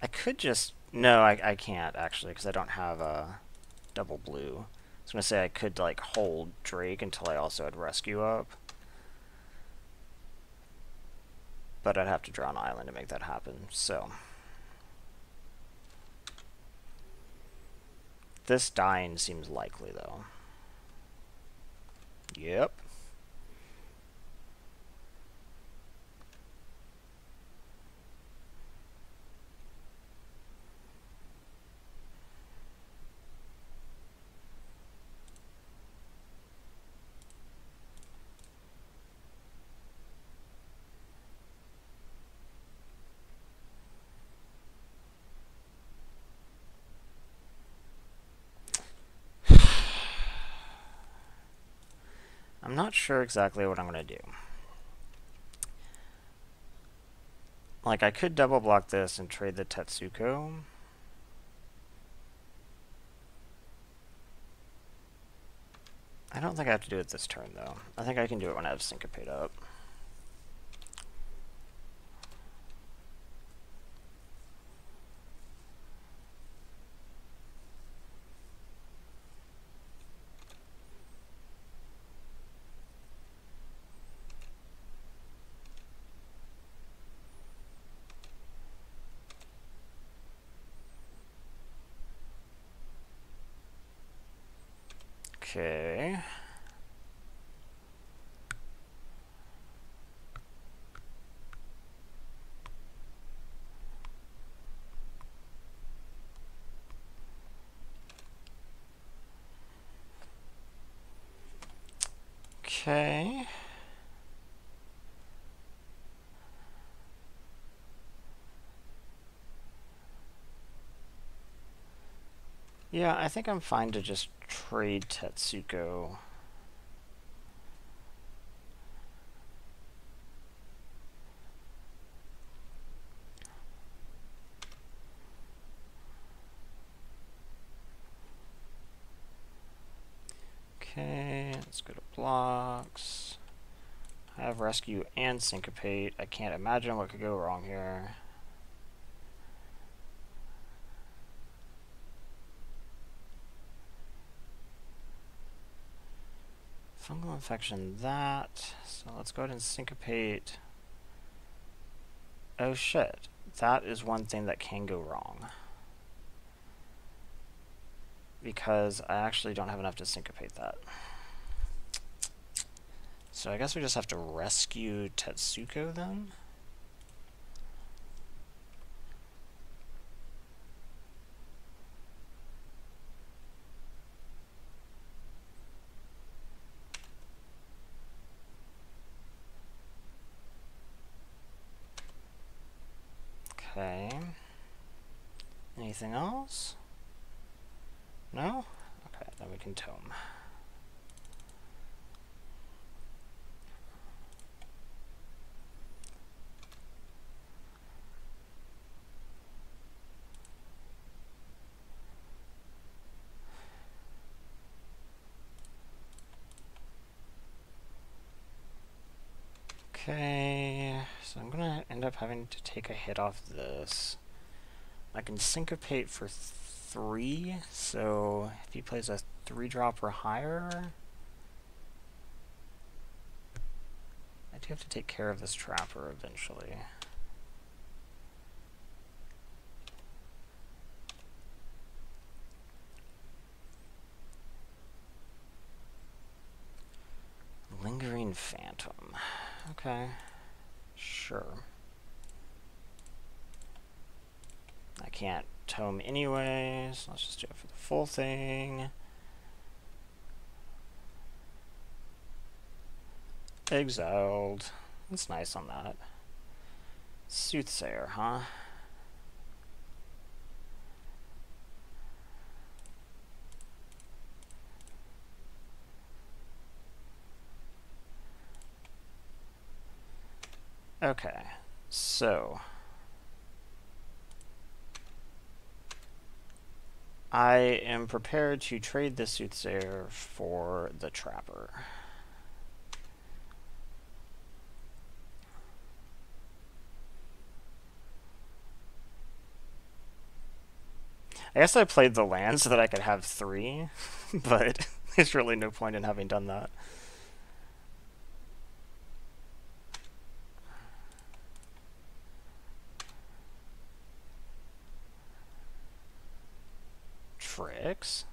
I could just... No, I can't, actually, because I don't have a double blue. I was going to say I could, like, hold Drake until I also had Rescue up. But I'd have to draw an island to make that happen, so... This dying seems likely, though. Yep. I'm not sure exactly what I'm going to do. Like, I could double block this and trade the Tetsuko. I don't think I have to do it this turn, though. I think I can do it when I have Syncopate up. Okay. Okay. Yeah, I think I'm fine to just trade Tetsuko. Okay, let's go to blocks. I have Rescue and Syncopate. I can't imagine what could go wrong here. Fungal infection, that. So let's go ahead and Syncopate. Oh shit. That is one thing that can go wrong. Because I actually don't have enough to Syncopate that. So I guess we just have to rescue Tetsuko then? Okay. Anything else? No? Okay, then we can tome. Okay, so I'm gonna end up having to take a hit off this. I can Syncopate for 3, so if he plays a 3-drop or higher, I do have to take care of this Trapper eventually. Lingering Phantom. Okay, sure. I can't tome anyway, so let's just do it for the full thing. Exiled. That's nice on that. Soothsayer, huh? Okay, so I am prepared to trade the Soothsayer for the Trapper. I guess I played the land so that I could have 3, but there's really no point in having done that. Tricks?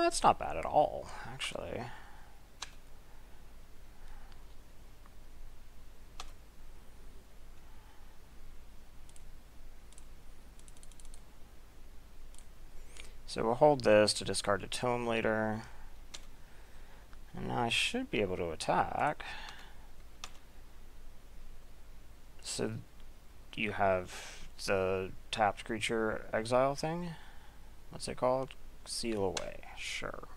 It's not bad at all, actually. So we'll hold this to discard a tome later. And now I should be able to attack. So you have the tapped creature exile thing. What's it called? Seal away. Sure.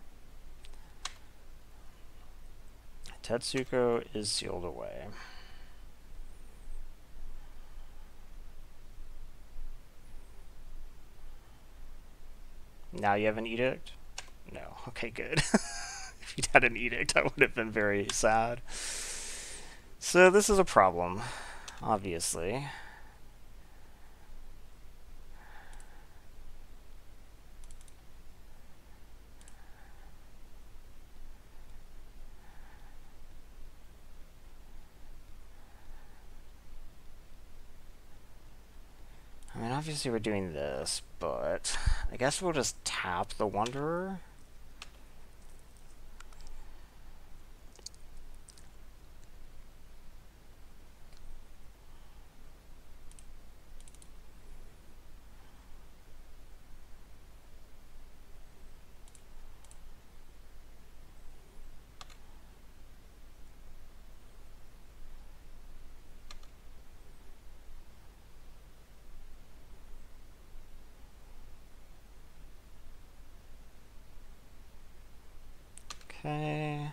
Tetsuko is sealed away. Now you have an edict? No. Okay, good. If you'd had an edict, I would have been very sad. So this is a problem, obviously. I mean, obviously we're doing this, but I guess we'll just tap the Wanderer. Okay.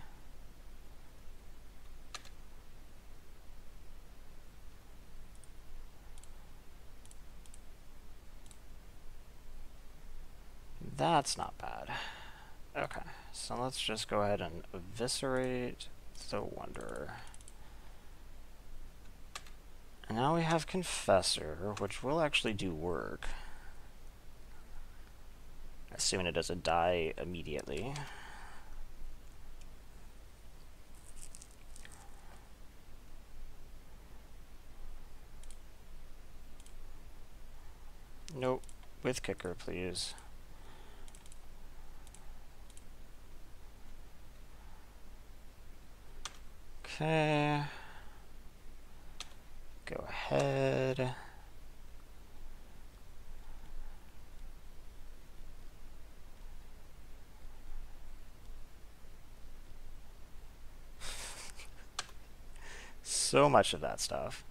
That's not bad. Okay, so let's just go ahead and eviscerate the Wanderer. And now we have Confessor, which will actually do work. Assuming it doesn't die immediately. Nope. With kicker, please. Okay. Go ahead. So much of that stuff.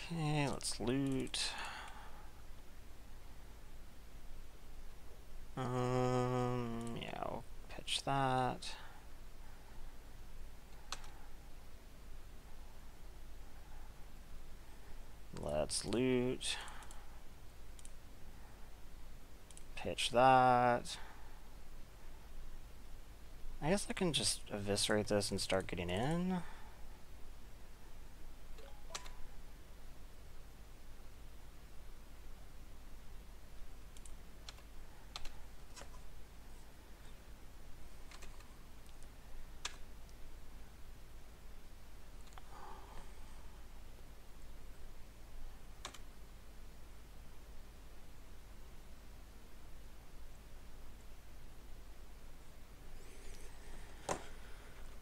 Okay, let's loot. Yeah, we'll pitch that. Let's loot. Pitch that. I guess I can just eviscerate this and start getting in.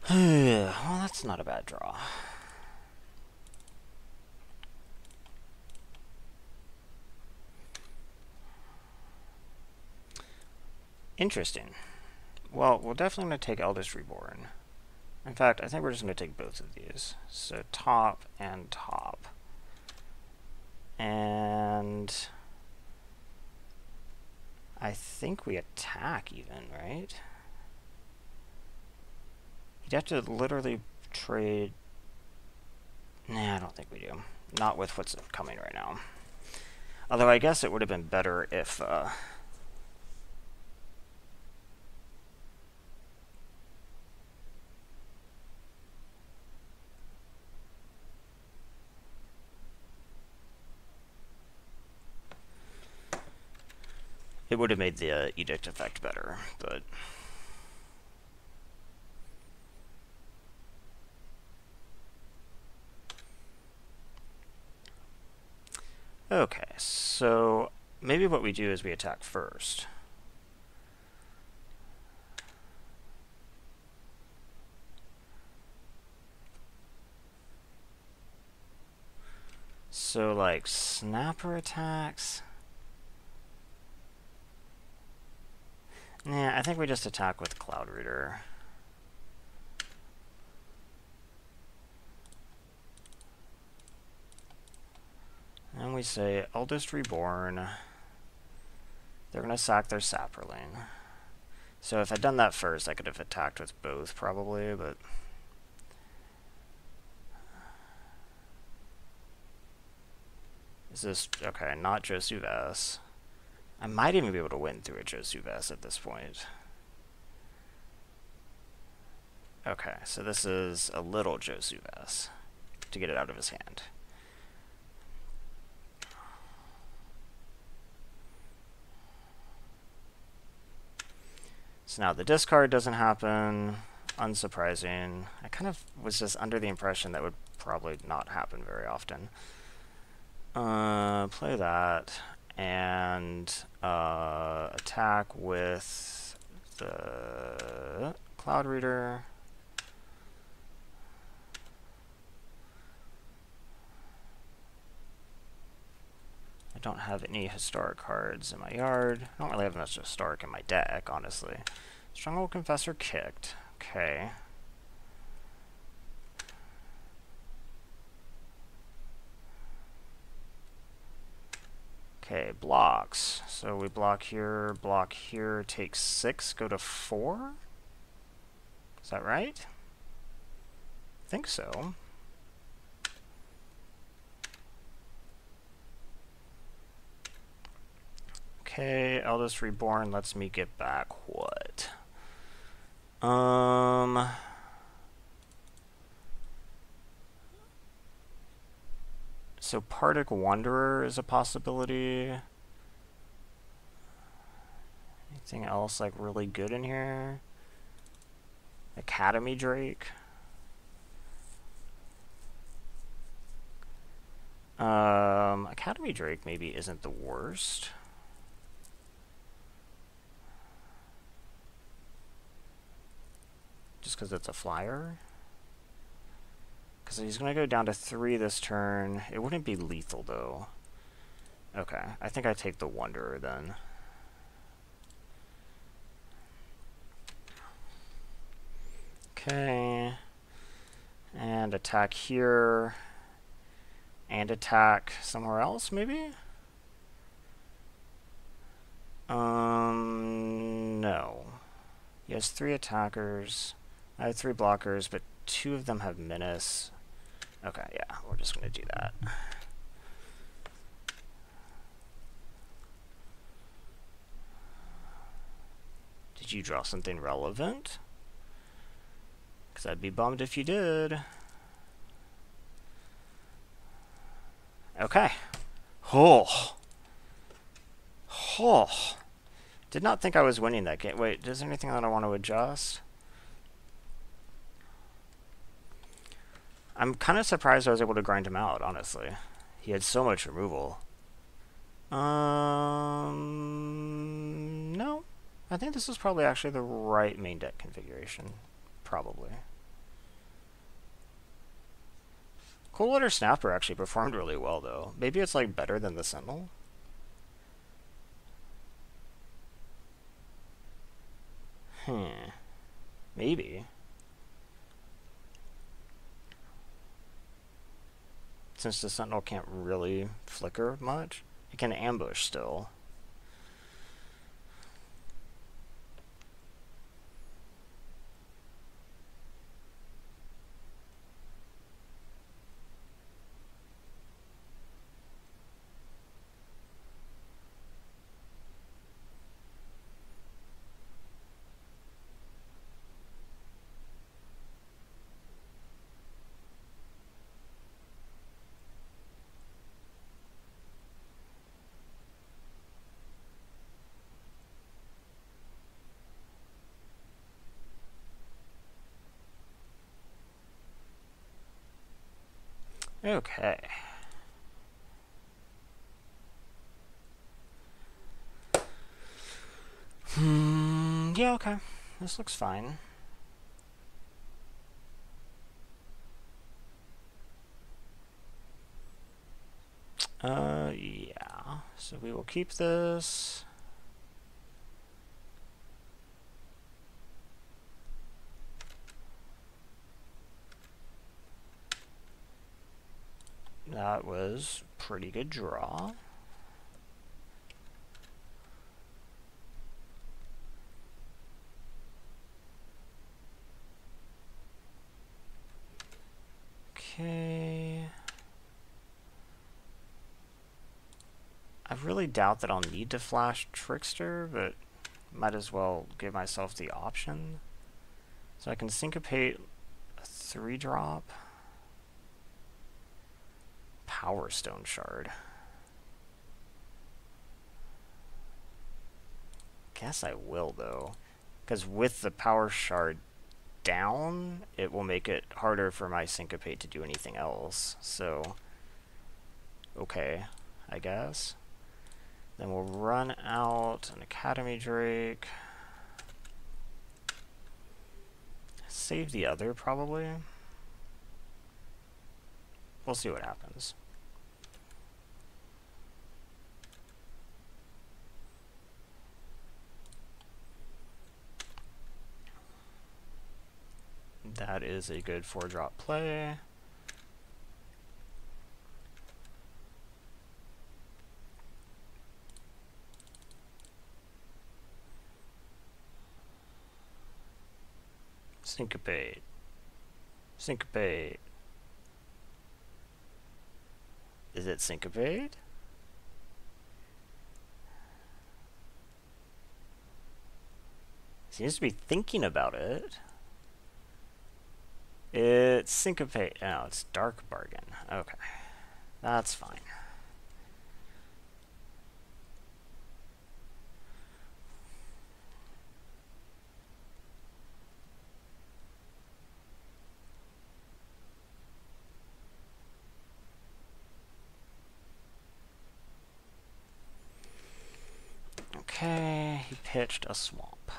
Well, that's not a bad draw. Interesting. Well, we're definitely going to take Eldest Reborn. In fact, I think we're just going to take both of these. So top and top. And I think we attack even, right? You'd have to literally trade... Nah, I don't think we do. Not with what's coming right now. Although I guess it would have been better if... it would have made the edict effect better, but... Okay, so maybe what we do is we attack first. So, like, snapper attacks? Yeah, I think we just attack with Cloud Reader. And we say, Eldest Reborn. They're going to sack their Saproling. So if I'd done that first, I could have attacked with both, probably, but... Is this... Okay, not Josuves. I might even be able to win through a Josuves at this point. Okay, so this is a little Josuves to get it out of his hand. So now the discard doesn't happen. Unsurprising. I kind of was just under the impression that would probably not happen very often. Play that and attack with the Cloud Reader. I don't have any historic cards in my yard. I don't really have much historic in my deck, honestly. Stronghold Confessor kicked. Okay. Okay, blocks. So we block here, take 6, go to 4? Is that right? I think so. Okay, Eldest Reborn lets me get back what? So Partic Wanderer is a possibility. Anything else like really good in here? Academy Drake. Academy Drake maybe isn't the worst. Just because it's a flyer. Because he's going to go down to 3 this turn. It wouldn't be lethal, though. Okay, I think I take the Wanderer, then. Okay. And attack here. And attack somewhere else, maybe? No. He has 3 attackers. I have 3 blockers, but 2 of them have menace. Okay, yeah, we're just going to do that. Did you draw something relevant? Because I'd be bummed if you did. Okay. Oh. Oh. Did not think I was winning that game. Wait, is there anything that I want to adjust? I'm kind of surprised I was able to grind him out, honestly. He had so much removal. No. I think this is probably actually the right main deck configuration. Probably. Cold Water Snapper actually performed really well, though. Maybe it's, like, better than the Sentinel? Maybe. Since the Sentinel can't really flicker much, it can ambush still. Okay. Yeah, okay. This looks fine. Yeah. So we will keep this. That was pretty good draw. Okay. I really doubt that I'll need to flash Trickster, but might as well give myself the option. So I can syncopate a 3-drop. Power Stone Shard. Guess I will, though. Because with the Power Shard down, it will make it harder for my syncopate to do anything else. So, okay, I guess. Then we'll run out an Academy Drake. Save the other, probably. We'll see what happens. That is a good 4-drop play. Syncopate. Syncopate. Is it syncopate? Seems to be thinking about it. It's syncopate. No, it's dark bargain. Okay. That's fine. Okay, he pitched a swamp.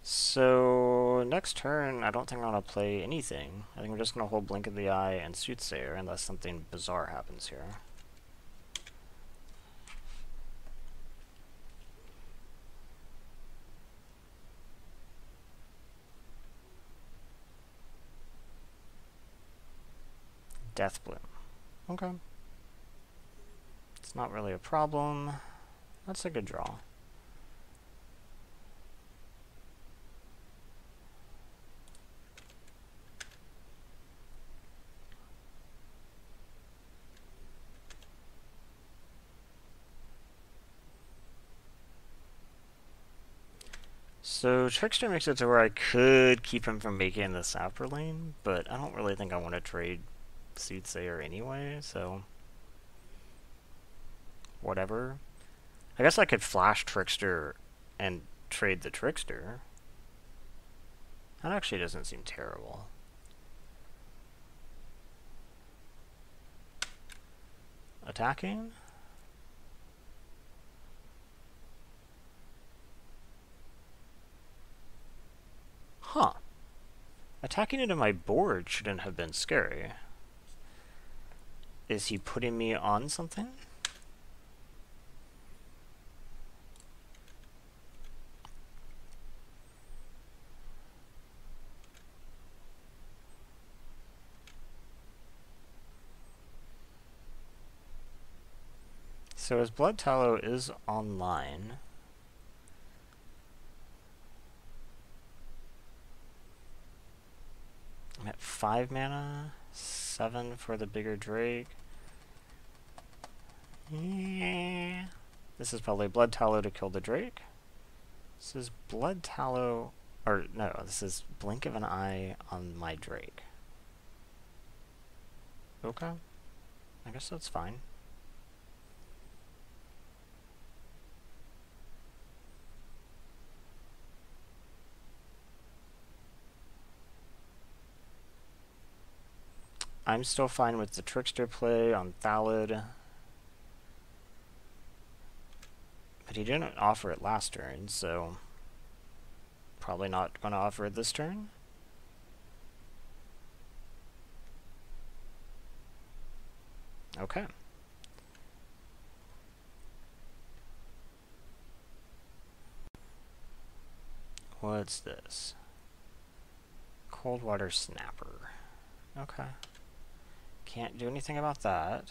So, next turn, I don't think I'm going to play anything. I think we're just going to hold Blink of the Eye and Soothsayer unless something bizarre happens here. Death Bloom. Okay. It's not really a problem. That's a good draw. So Trickster makes it to where I could keep him from making the Sapper lane, but I don't really think I want to trade Soothsayer anyway, so whatever. I guess I could flash Trickster and trade the Trickster. That actually doesn't seem terrible. Attacking? Huh. Attacking into my board shouldn't have been scary. Is he putting me on something? So his Blood Tallow is online. I'm at 5 mana, 7 for the bigger Drake. Yeah. This is probably Blood Tallow to kill the Drake. This is Blood Tallow, or no, this is Blink of an Eye on my Drake. Okay. I guess that's fine. I'm still fine with the Trickster play on Thallid. But he didn't offer it last turn, so probably not going to offer it this turn. Okay. What's this? Cold water snapper. Okay. Can't do anything about that.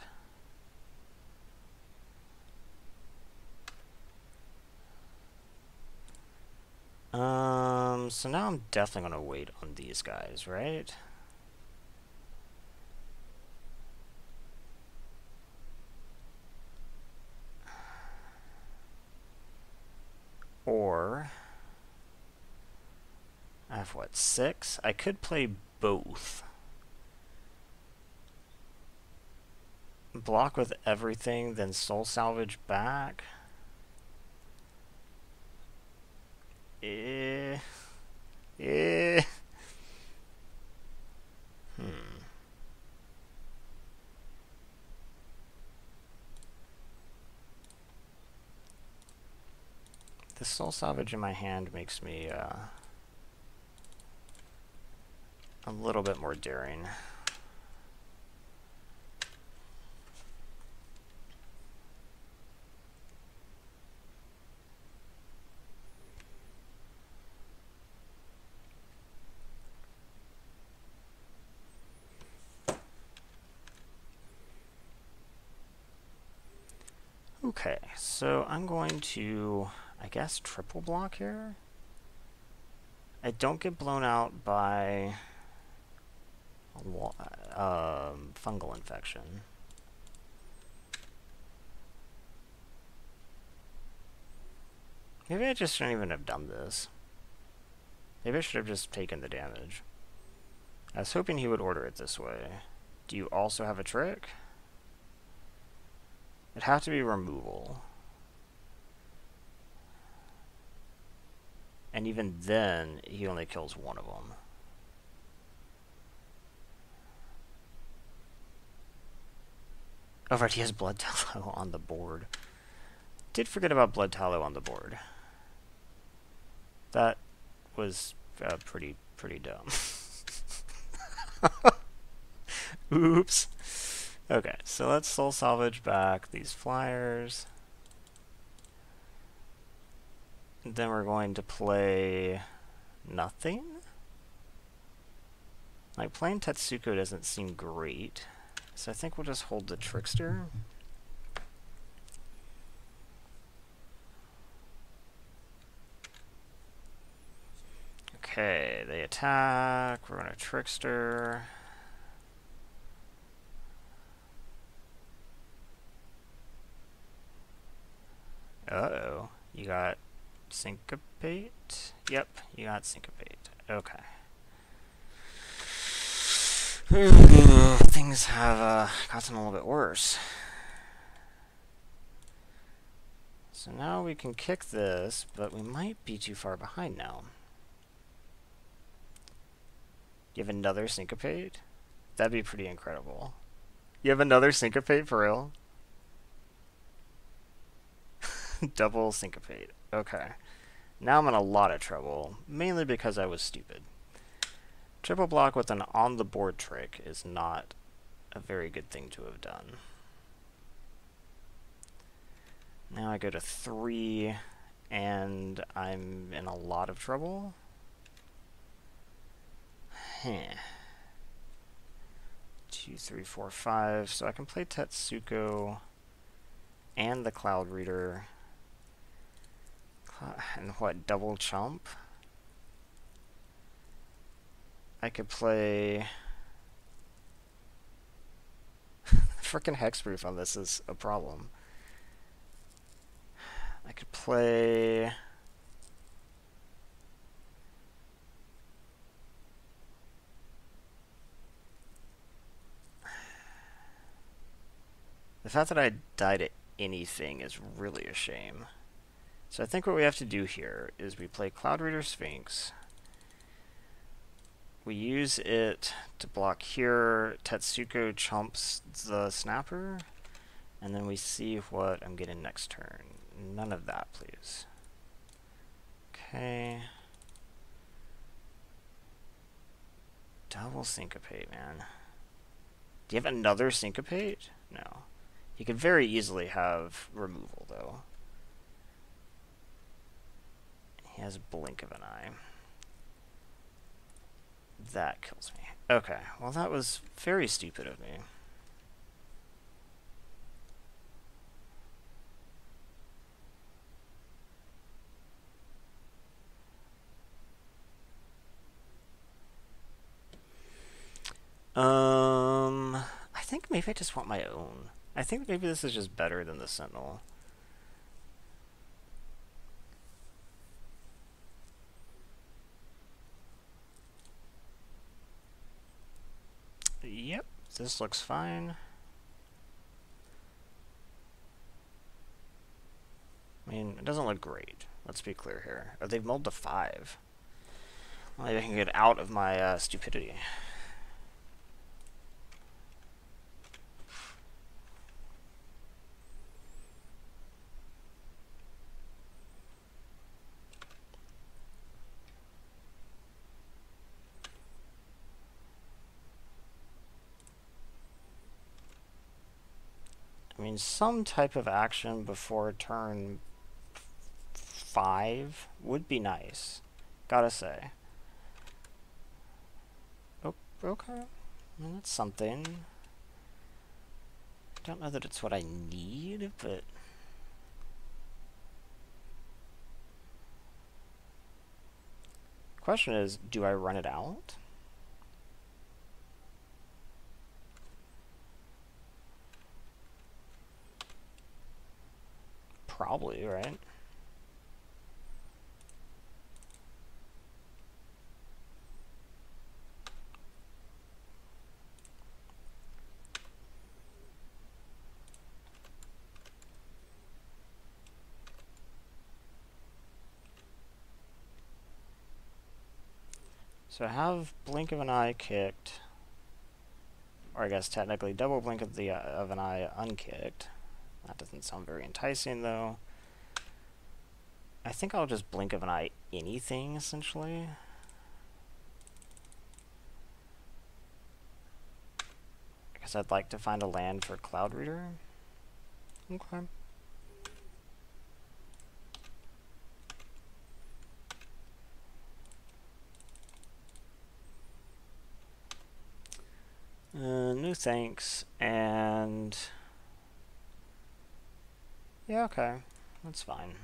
So now I'm definitely gonna wait on these guys, right? Or I have what, 6? I could play both. Block with everything, then soul salvage back. Hmm. The soul salvage in my hand makes me a little bit more daring. Okay, so I'm going to, I guess, triple block here. I don't get blown out by fungal infection. Maybe I just shouldn't even have done this. Maybe I should have just taken the damage. I was hoping he would order it this way. Do you also have a trick? It'd have to be removal. And even then, he only kills one of them. Oh, right, he has Blood Tallow on the board. Did forget about Blood Tallow on the board. That was pretty dumb. Oops. Okay, so let's soul salvage back these flyers. And then we're going to play nothing. Like, playing Tetsuko doesn't seem great, so I think we'll just hold the Trickster. Okay, they attack. We're gonna Trickster. Uh-oh. You got Syncopate? Yep, you got Syncopate. Okay. Things have gotten a little bit worse. So now we can kick this, but we might be too far behind now. You have another Syncopate? That'd be pretty incredible. You have another Syncopate for real? Double Syncopate. Okay. Now I'm in a lot of trouble, mainly because I was stupid. Triple block with an on-the-board trick is not a very good thing to have done. Now I go to 3, and I'm in a lot of trouble. 2, 3, 4, 5. So I can play Tetsuko and the Cloud Reader. And what, double chump? I could play... Frickin' hexproof on this is a problem. I could play... The fact that I died at anything is really a shame. So I think what we have to do here is we play Cloud Reader Sphinx. We use it to block here. Tetsuko chumps the Snapper. And then we see what I'm getting next turn. None of that, please. Okay. Double syncopate, man. Do you have another syncopate? No. You could very easily have removal, though. He has blink of an eye. That kills me. Okay, well that was very stupid of me. I think maybe I just want my own. I think maybe this is just better than the Sentinel. Yep, this looks fine. I mean, it doesn't look great. Let's be clear here. Oh, they've mulled to 5. Well, maybe I can get out of my stupidity. I mean, some type of action before turn 5 would be nice. Gotta say. Oh, okay. Well, that's something. Don't know that it's what I need, but... Question is, do I run it out? Probably, right? So I have blink of an eye kicked, or I guess technically double blink of an eye unkicked. That doesn't sound very enticing though. I think I'll just blink of an eye anything essentially. Because I'd like to find a land for Cloud Reader. Okay. No thanks, and yeah, okay, that's fine.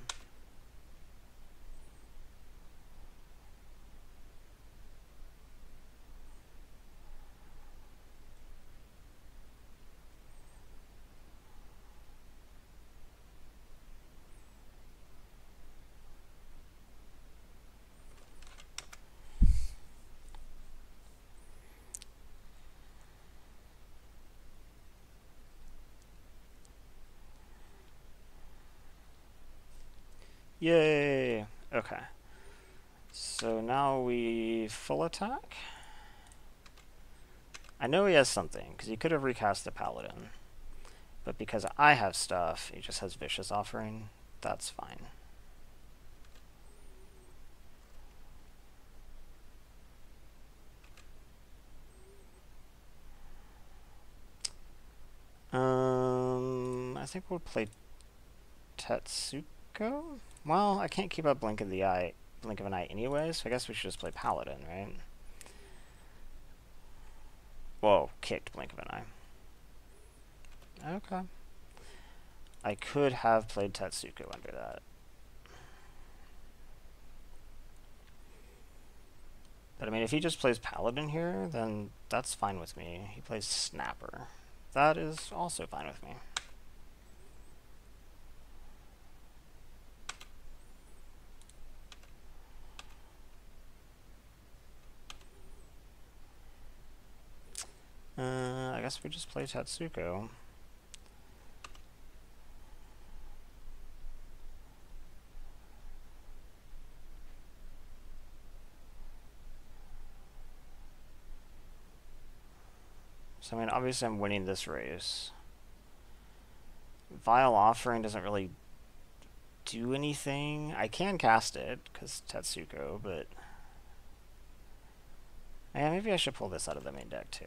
Yay! Okay. So now we full attack. I know he has something, because he could have recast the Paladin. But because I have stuff, he just has Vicious Offering. That's fine. I think we'll play Tetsuko? Well, I can't keep up Blink of an Eye anyway, so I guess we should just play Paladin, right? Whoa, kicked Blink of an Eye. Okay. I could have played Tetsuko under that. But I mean, if he just plays Paladin here, then that's fine with me. He plays Snapper. That is also fine with me. I guess we just play Tetsuko. So, I mean, obviously I'm winning this race. Vile Offering doesn't really do anything. I can cast it, because Tetsuko, but... Yeah, maybe I should pull this out of the main deck, too.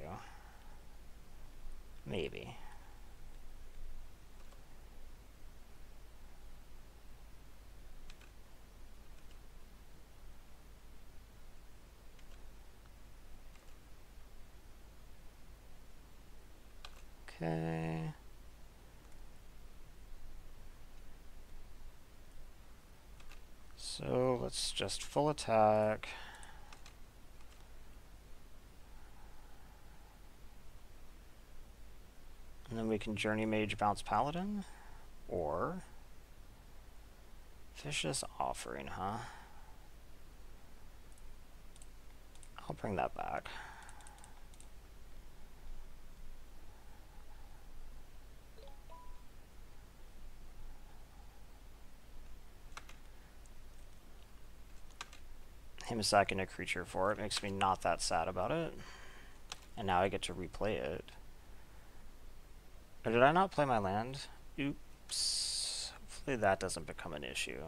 Maybe. Okay. So let's just full attack. And then we can Journey Mage bounce Paladin. Or Vicious Offering, huh? I'll bring that back. Him sacking a creature for it makes me not that sad about it. And now I get to replay it. Or did I not play my land? Oops. Hopefully that doesn't become an issue.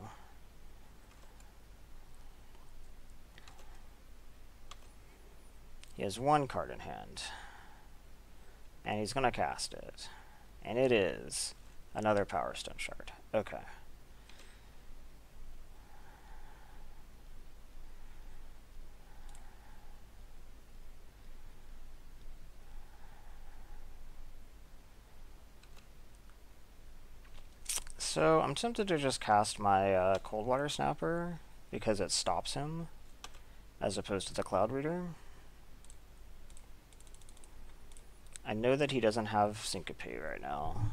He has one card in hand. And he's going to cast it. And it is another Power Stone Shard. Okay. So I'm tempted to just cast my Cold Water Snapper because it stops him as opposed to the Cloud Reader. I know that he doesn't have Syncope right now.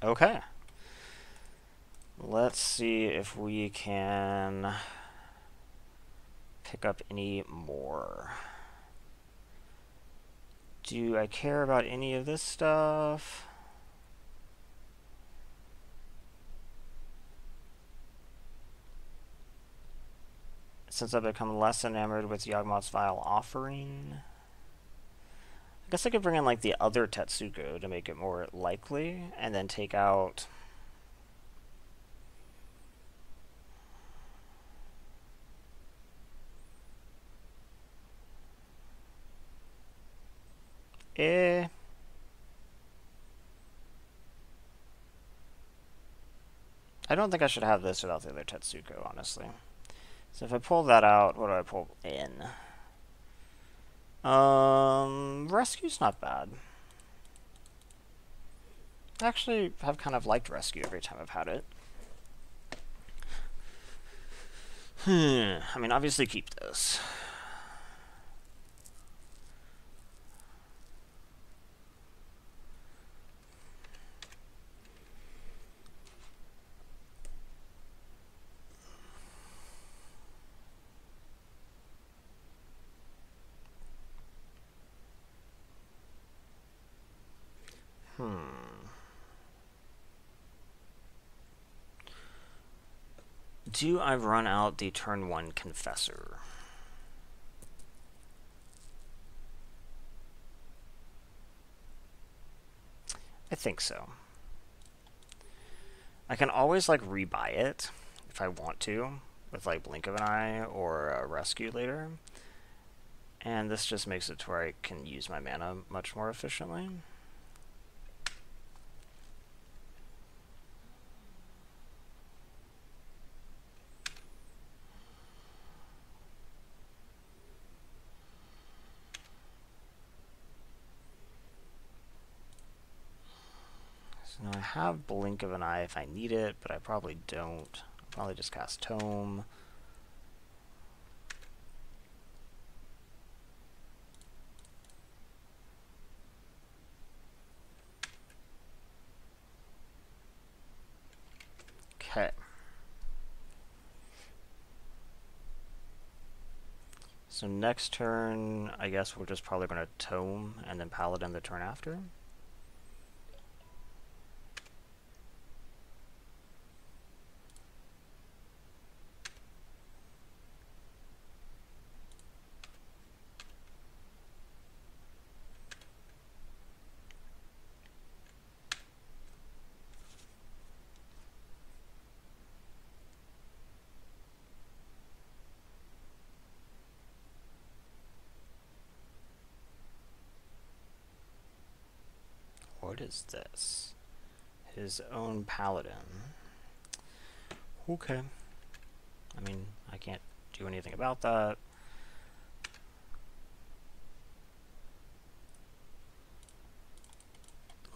Okay. Let's see if we can pick up any more. Do I care about any of this stuff? Since I've become less enamored with Yawgmoth's Vile Offering. I guess I could bring in like the other Tetsuko to make it more likely, and then take out... I don't think I should have this without the other Tetsuko, honestly. So if I pull that out, what do I pull in? Rescue's not bad. I actually have kind of liked Rescue every time I've had it. I mean, obviously keep this. Do I run out the turn 1 Confessor? I think so. I can always like rebuy it if I want to with like Blink of an Eye or Rescue later. And this just makes it to where I can use my mana much more efficiently. So I have Blink of an Eye if I need it, but I probably don't. I'll probably just cast Tome. Okay. So next turn, I guess we're just probably going to Tome and then Paladin the turn after. what is this? His own paladin. Okay. I mean, I can't do anything about that.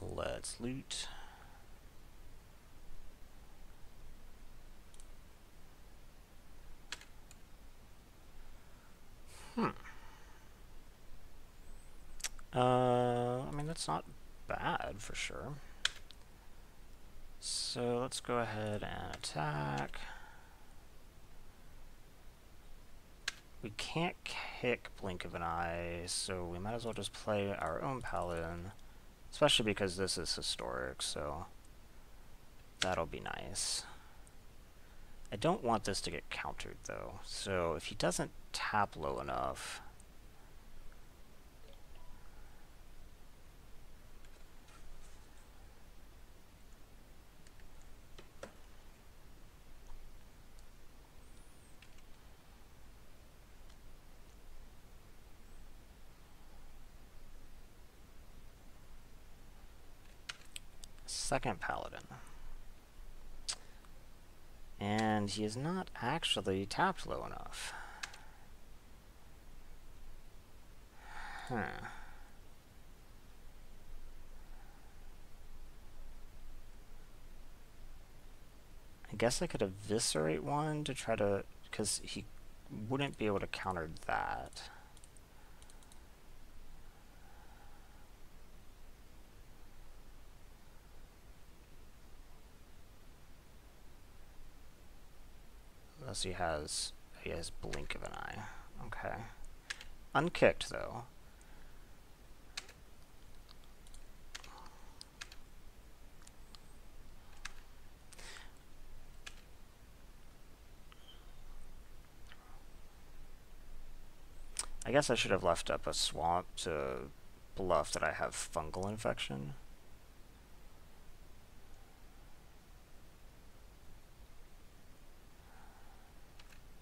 Let's loot. I mean, that's not bad for sure. So let's go ahead and attack. We can't kick Blink of an Eye, so we might as well just play our own paladin, especially because this is historic, so that'll be nice. I don't want this to get countered though, so if he doesn't tap low enough, second paladin. And he is not actually tapped low enough. Huh. I guess I could eviscerate one to try to, because he wouldn't be able to counter that. Unless he has Blink of an Eye. Okay. Unkicked, though. I guess I should have left up a swamp to bluff that I have fungal infection.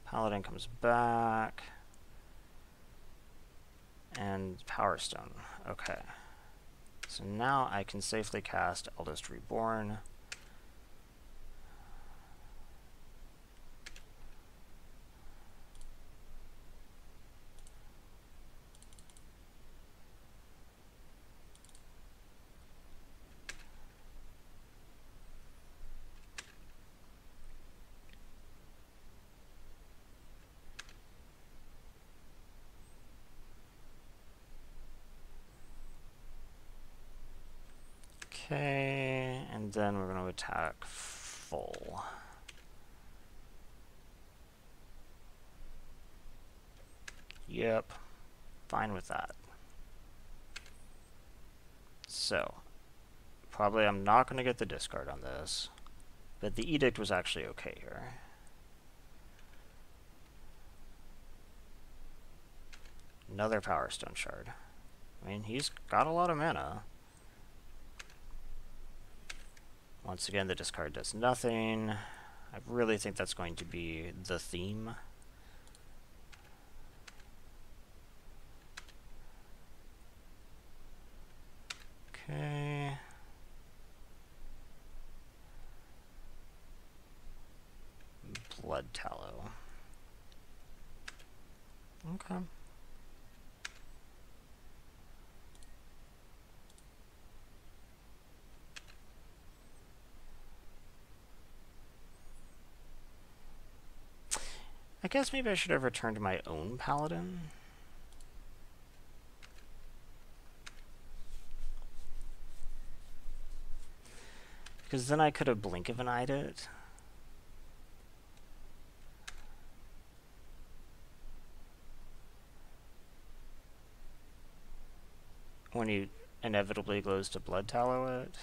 Paladin comes back. And Power Stone. Okay. So now I can safely cast Eldest Reborn. Okay, and then we're going to attack full. Yep, fine with that. So, probably I'm not going to get the discard on this, but the Edict was actually okay here. Another Power Stone Shard. I mean, he's got a lot of mana. Once again, the discard does nothing. I really think that's going to be the theme. Okay. Blood Tallow. Okay. I guess maybe I should have returned to my own paladin. Because then I could have Blink of an Eyed it. When he inevitably goes to Blood Tallow it.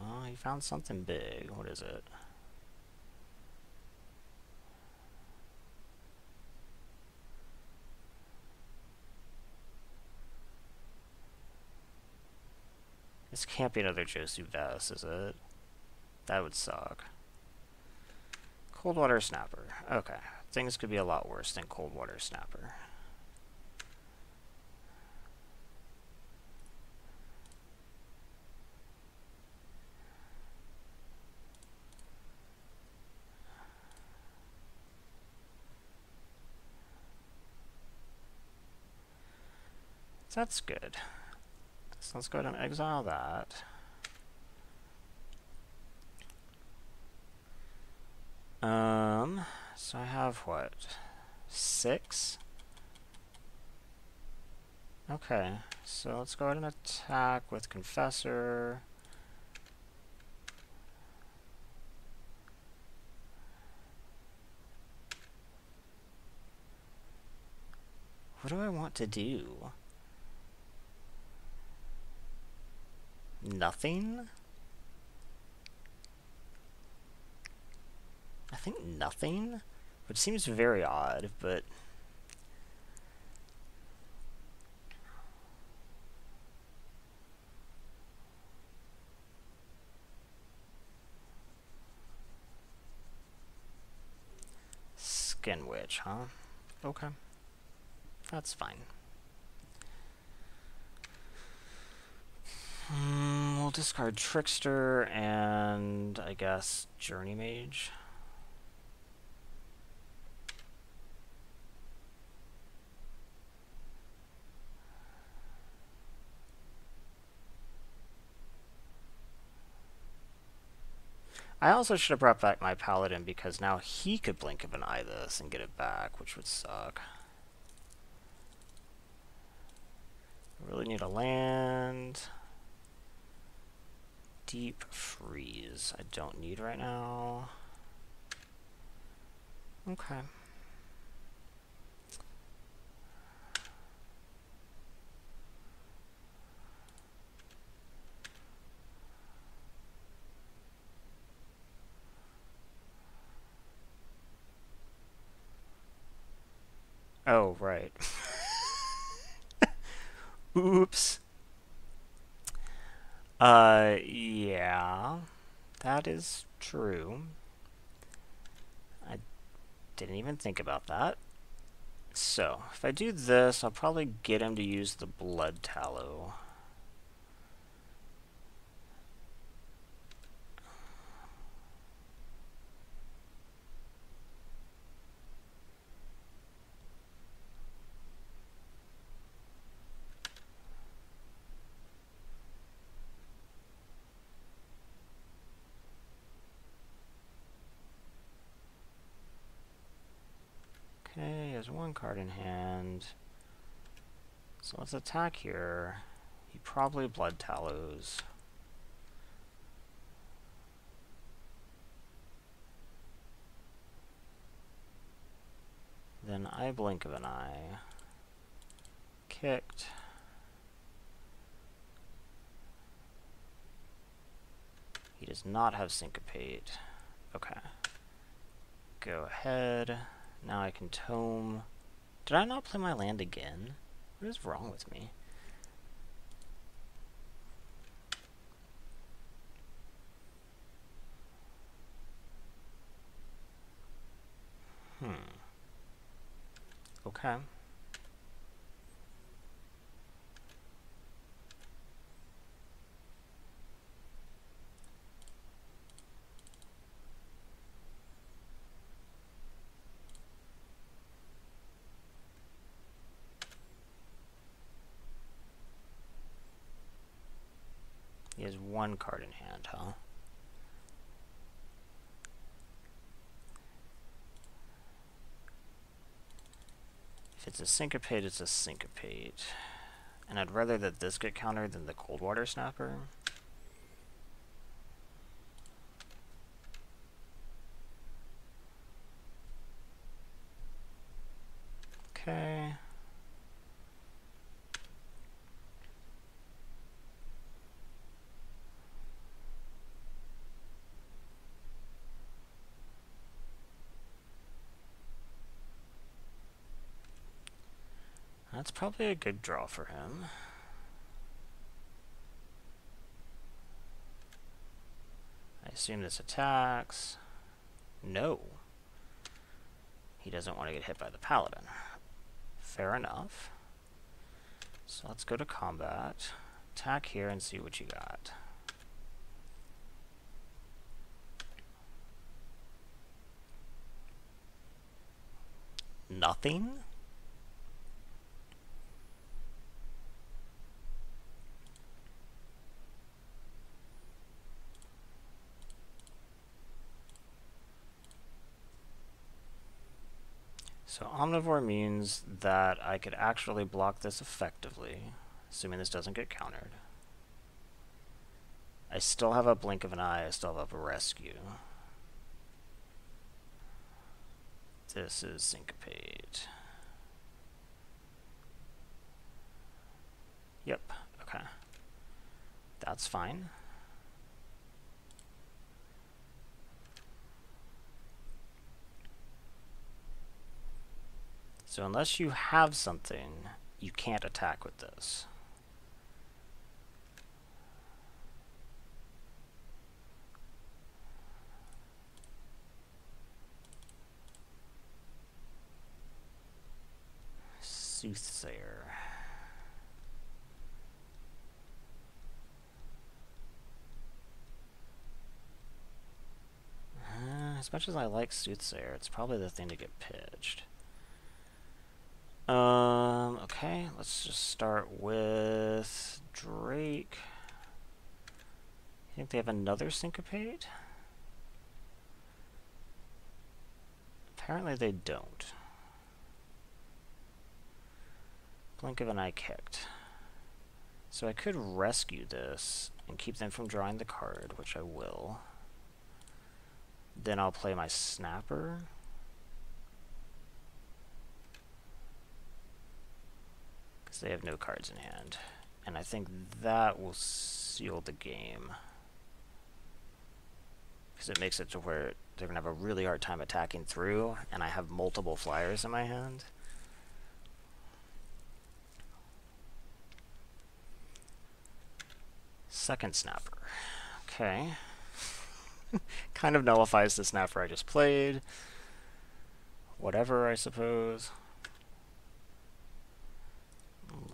Oh, he found something big. What is it? This can't be another Josu Vest, is it? That would suck. Coldwater Snapper. Okay. Things could be a lot worse than Coldwater Snapper. That's good. So let's go ahead and exile that. So I have what? 6? Okay, so let's go ahead and attack with Confessor. What do I want to do? Nothing? I think nothing? Which seems very odd, but... Skin Witch, huh? Okay. That's fine. We'll discard Trickster and, I guess, Journey Mage. I also should have brought back my Paladin because now he could blink of an eye this and get it back, which would suck. I really need a land. Deep Freeze. I don't need right now. Okay. Oh, right. Oops. Yeah. That is true. I didn't even think about that. So, if I do this, I'll probably get him to use the Blood Tallow. Okay, he has one card in hand. So let's attack here. He probably Blood Tallows. Then I blink of an eye. Kicked. He does not have Syncopate. Okay. Go ahead. Now I can tome. Did I not play my land again? What is wrong with me? Okay. He has one card in hand, huh? If it's a Syncopate, it's a Syncopate. And I'd rather that this get countered than the Cold Water Snapper. Okay. That's probably a good draw for him. I assume this attacks. No. He doesn't want to get hit by the Paladin. Fair enough. So let's go to combat. Attack here and see what you got. Nothing? So Omnivore means that I could actually block this effectively, assuming this doesn't get countered. I still have a blink of an eye, I still have a rescue. This is Syncopate. Yep, okay. That's fine. So unless you have something, you can't attack with this. Soothsayer. As much as I like Soothsayer, it's probably the thing to get pitched. Okay, let's just start with Drake. I think they have another Syncopate? Apparently they don't. Blink of an eye kicked. So I could rescue this and keep them from drawing the card, which I will. Then I'll play my Snapper. Because they have no cards in hand. And I think that will seal the game. Because it makes it to where they're going to have a really hard time attacking through, and I have multiple flyers in my hand. Second Snapper. Okay. Kind of nullifies the Snapper I just played. Whatever, I suppose.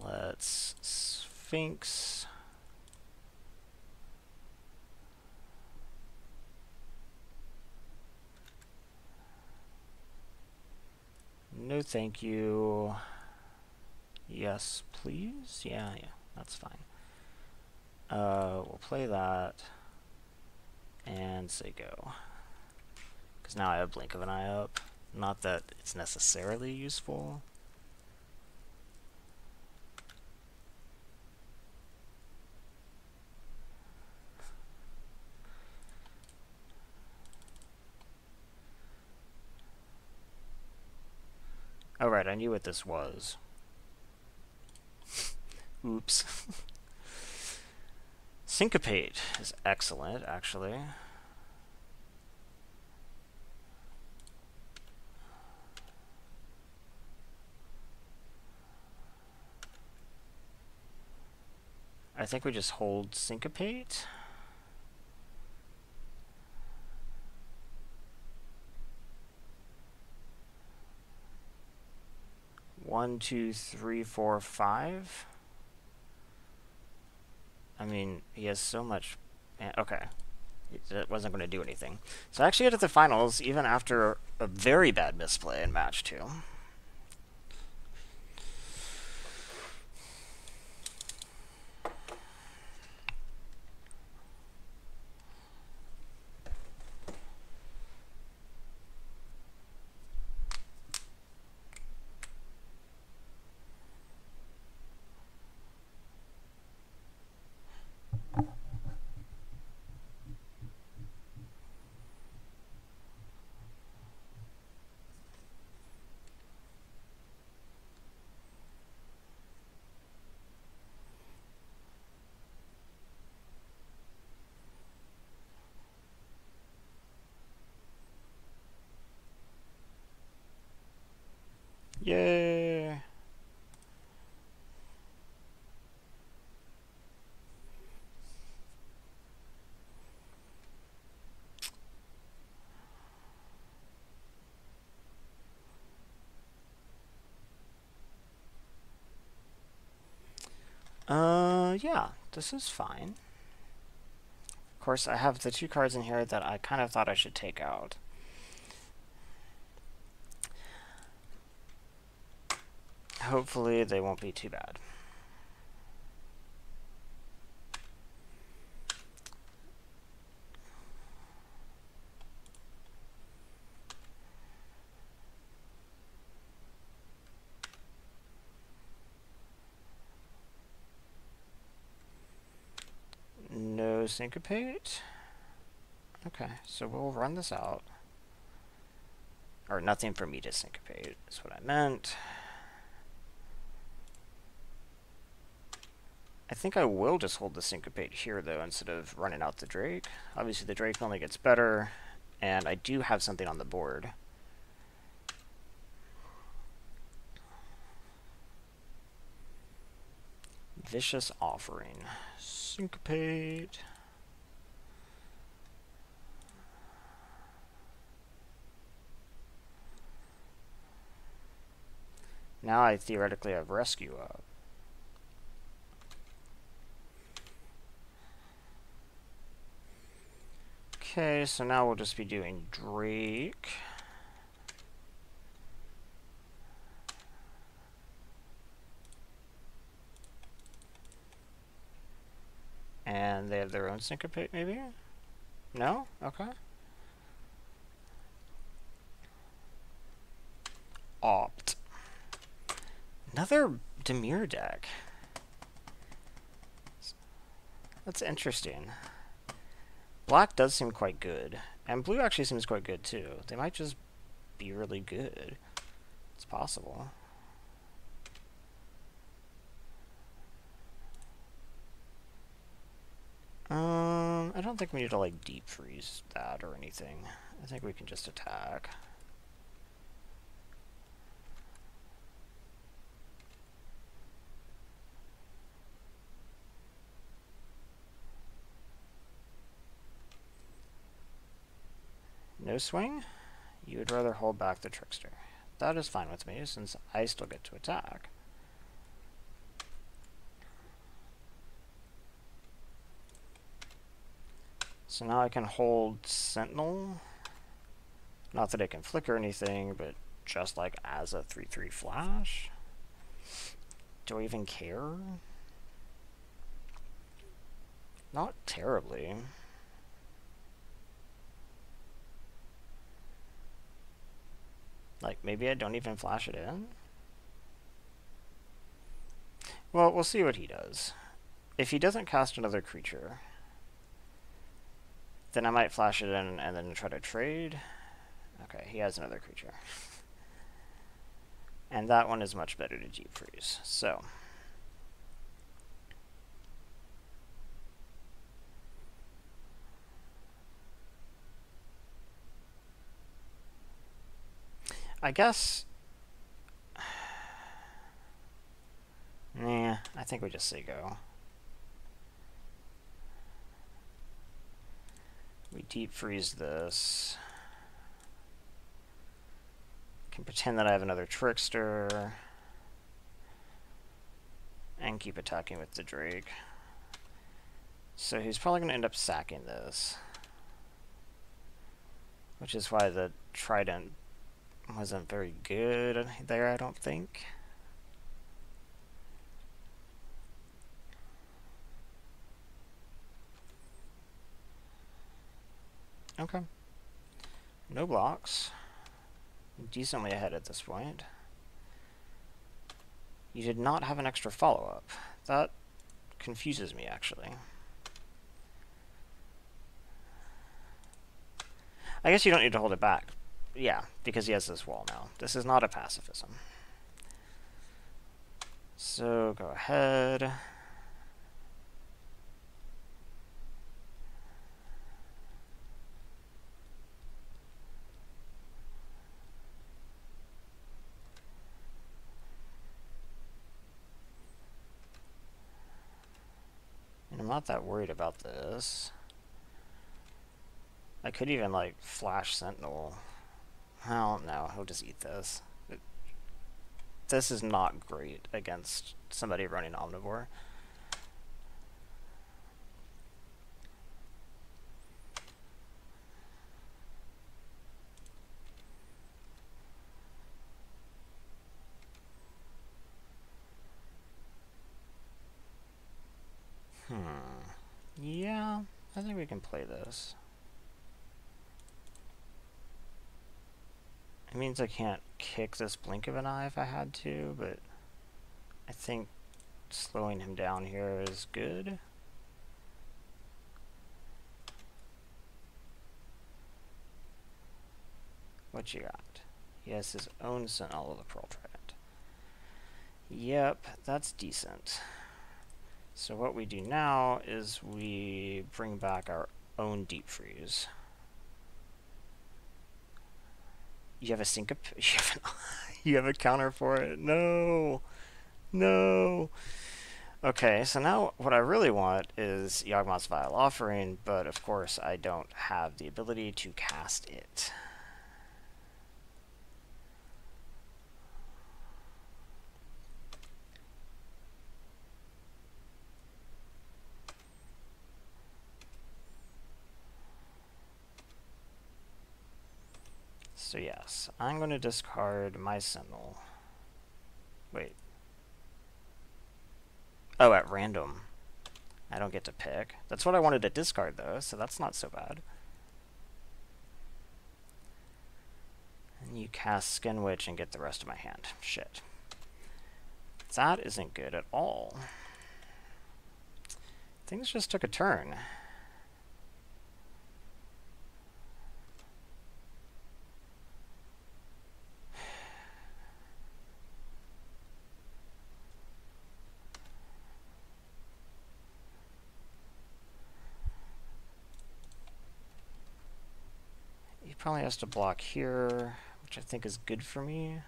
Let's Sphinx. No thank you. Yes, please? Yeah, that's fine. We'll play that and say go. Because now I have Blink of an Eye up. Not that it's necessarily useful. Oh right, I knew what this was. Oops. Syncopate is excellent, actually. I think we just hold Syncopate. One, two, three, four, five. I mean, he has so much. Okay. It wasn't going to do anything. So I actually get to the finals even after a very bad misplay in match 2. Yay! Yeah, this is fine. Of course, I have the 2 cards in here that I kind of thought I should take out. Hopefully, they won't be too bad. syncopate. Okay, so we'll run this out. Or nothing for me to syncopate, is what I meant. I think I will just hold the syncopate here, though, instead of running out the Drake. Obviously, the Drake only gets better, and I do have something on the board. Vicious Offering. Syncopate. Now I theoretically have Rescue up. Okay, so now we'll just be doing Drake. And they have their own syncopate, maybe? No? Okay. Opt. Another Dimir deck. That's interesting. Black does seem quite good. And blue actually seems quite good, too. They might just be really good. It's possible. I don't think we need to, like, deep freeze that or anything. I think we can just attack. No swing? You would rather hold back the Trickster. That is fine with me, since I still get to attack. So now I can hold Sentinel. Not that it can flicker anything, but just like as a 3/3 flash. Do I even care? Not terribly. Like, maybe I don't even flash it in? Well, we'll see what he does. If he doesn't cast another creature, then I might flash it in and then try to trade. Okay, he has another creature. And that one is much better to deep freeze. So I guess... Nah, I think we just say go. We deep freeze this. Can pretend that I have another Trickster. And keep attacking with the Drake. So he's probably going to end up sacking this. Which is why the Trident wasn't very good there, I don't think. Okay. No blocks. Decently ahead at this point. You did not have an extra follow-up. That confuses me, actually. I guess you don't need to hold it back. Yeah, because he has this wall now. This is not a pacifism. So, go ahead. I'm not that worried about this. I could even, like, flash Sentinel. Well, no, he'll just eat this. This is not great against somebody running Omnivore. Yeah, I think we can play this. It means I can't kick this blink of an eye if I had to, but I think slowing him down here is good. What you got? He has his own Sentinel of the Pearl Trident. Yep, that's decent. So what we do now is we bring back our own Deep Freeze. You have a syncope? You have a counter for it? No! No! Okay, so now what I really want is Yawgmoth's Vile Offering, but of course I don't have the ability to cast it. So yes, I'm going to discard my Sentinel. Wait. Oh, at random. I don't get to pick. That's what I wanted to discard, though, so that's not so bad. And you cast Skin Witch and get the rest of my hand. Shit. That isn't good at all. Things just took a turn. He probably has to block here, which I think is good for me.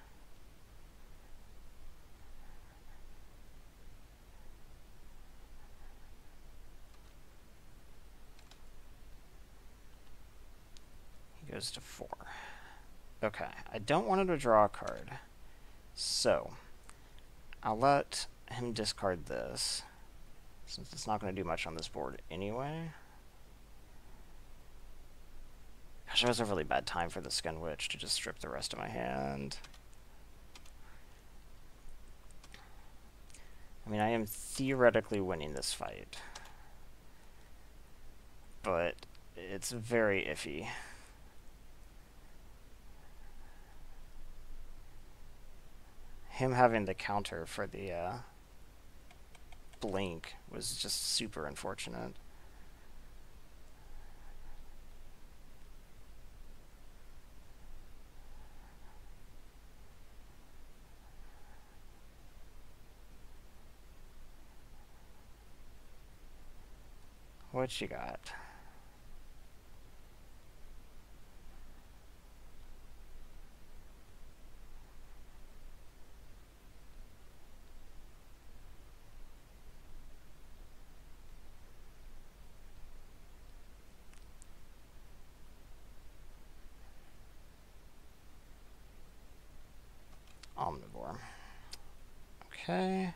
He goes to 4. Okay, I don't want him to draw a card, so I'll let him discard this, since it's not going to do much on this board anyway. Gosh, it was a really bad time for the Skin Witch to just strip the rest of my hand. I mean, I am theoretically winning this fight, but it's very iffy. Him having the counter for the blink was just super unfortunate. What you got? Omnivore. Okay.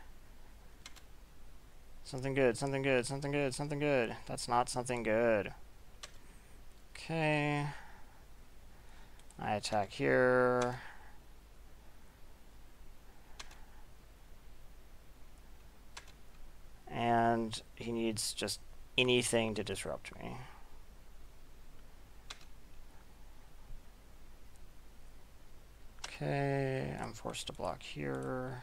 Something good, something good, something good, something good. That's not something good. Okay. I attack here. And he needs just anything to disrupt me. Okay, I'm forced to block here.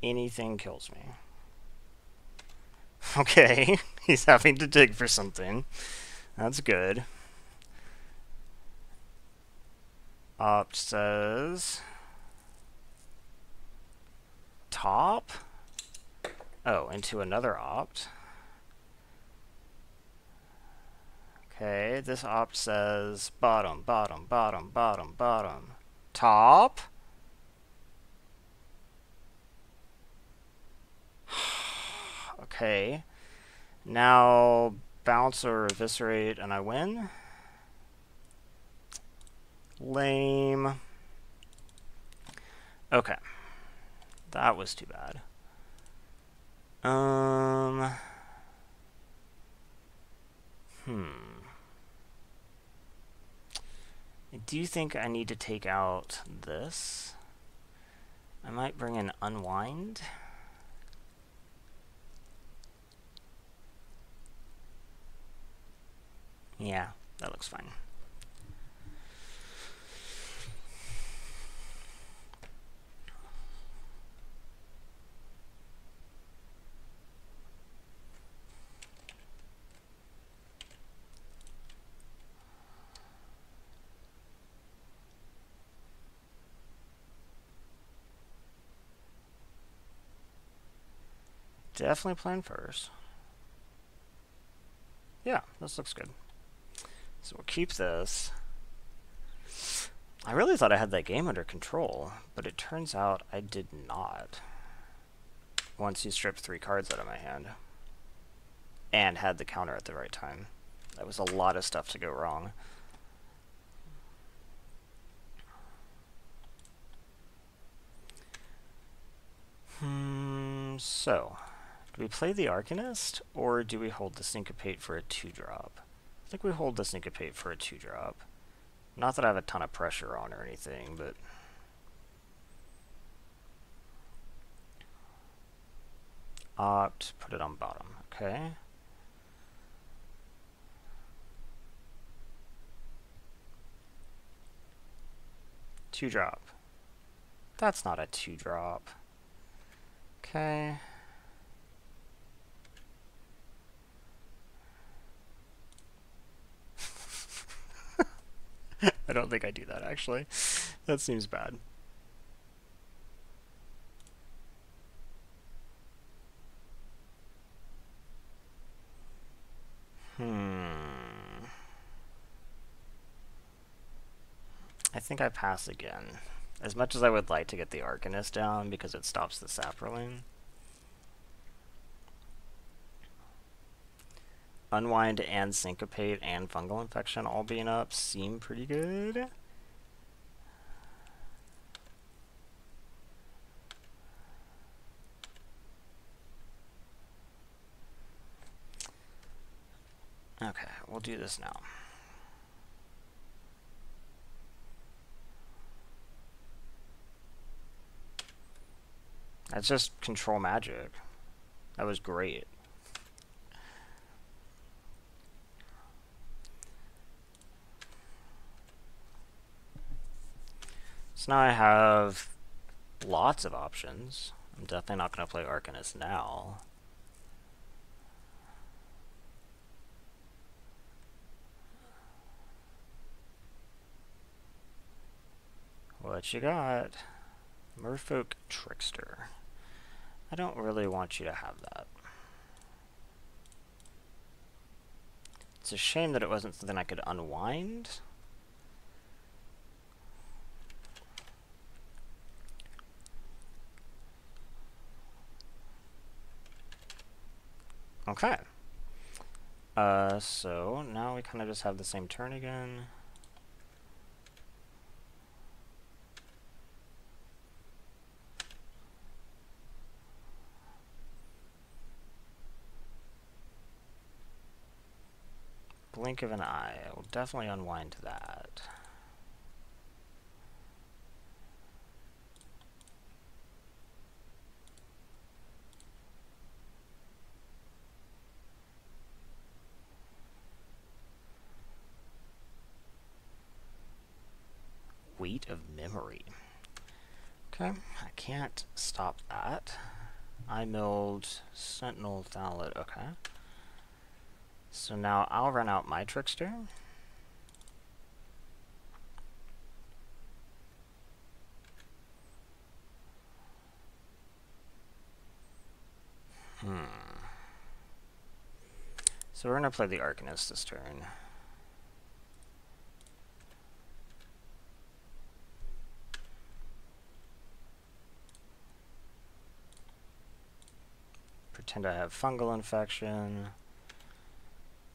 Anything kills me. Okay, he's having to dig for something. That's good. Opt says... top? Oh, into another opt. Okay, this opt says bottom, bottom, bottom, bottom, bottom. Top? Okay. Now bounce or eviscerate and I win? Lame. Okay. That was too bad. I do think I need to take out this. I might bring an Unwind. Yeah, that looks fine. Definitely playing first. Yeah, this looks good. So we'll keep this. I really thought I had that game under control, but it turns out I did not. Once he stripped 3 cards out of my hand. And had the counter at the right time. That was a lot of stuff to go wrong. So, do we play the Arcanist, or do we hold the Syncopate for a 2-drop? I think we hold the Syncopate for a 2-drop. Not that I have a ton of pressure on or anything, but... Opt, put it on bottom, okay. Two-drop. That's not a 2-drop. Okay. I don't think I do that, actually. That seems bad. I think I pass again. As much as I would like to get the Arcanist down because it stops the Saproling. Unwind and Syncopate and Fungal Infection all being up seem pretty good. Okay, we'll do this now. That's just control magic. That was great. So now I have lots of options. I'm definitely not going to play Arcanist now. What you got? Merfolk Trickster. I don't really want you to have that. It's a shame that it wasn't something I could unwind. Okay. So now we kind of just have the same turn again. Blink of an eye. I will definitely unwind that. Weight of Memory. Okay, I can't stop that. I milled Sentinel Thalet. Okay. So now I'll run out my Trickster. So we're going to play the Arcanist this turn. Pretend I have Fungal Infection.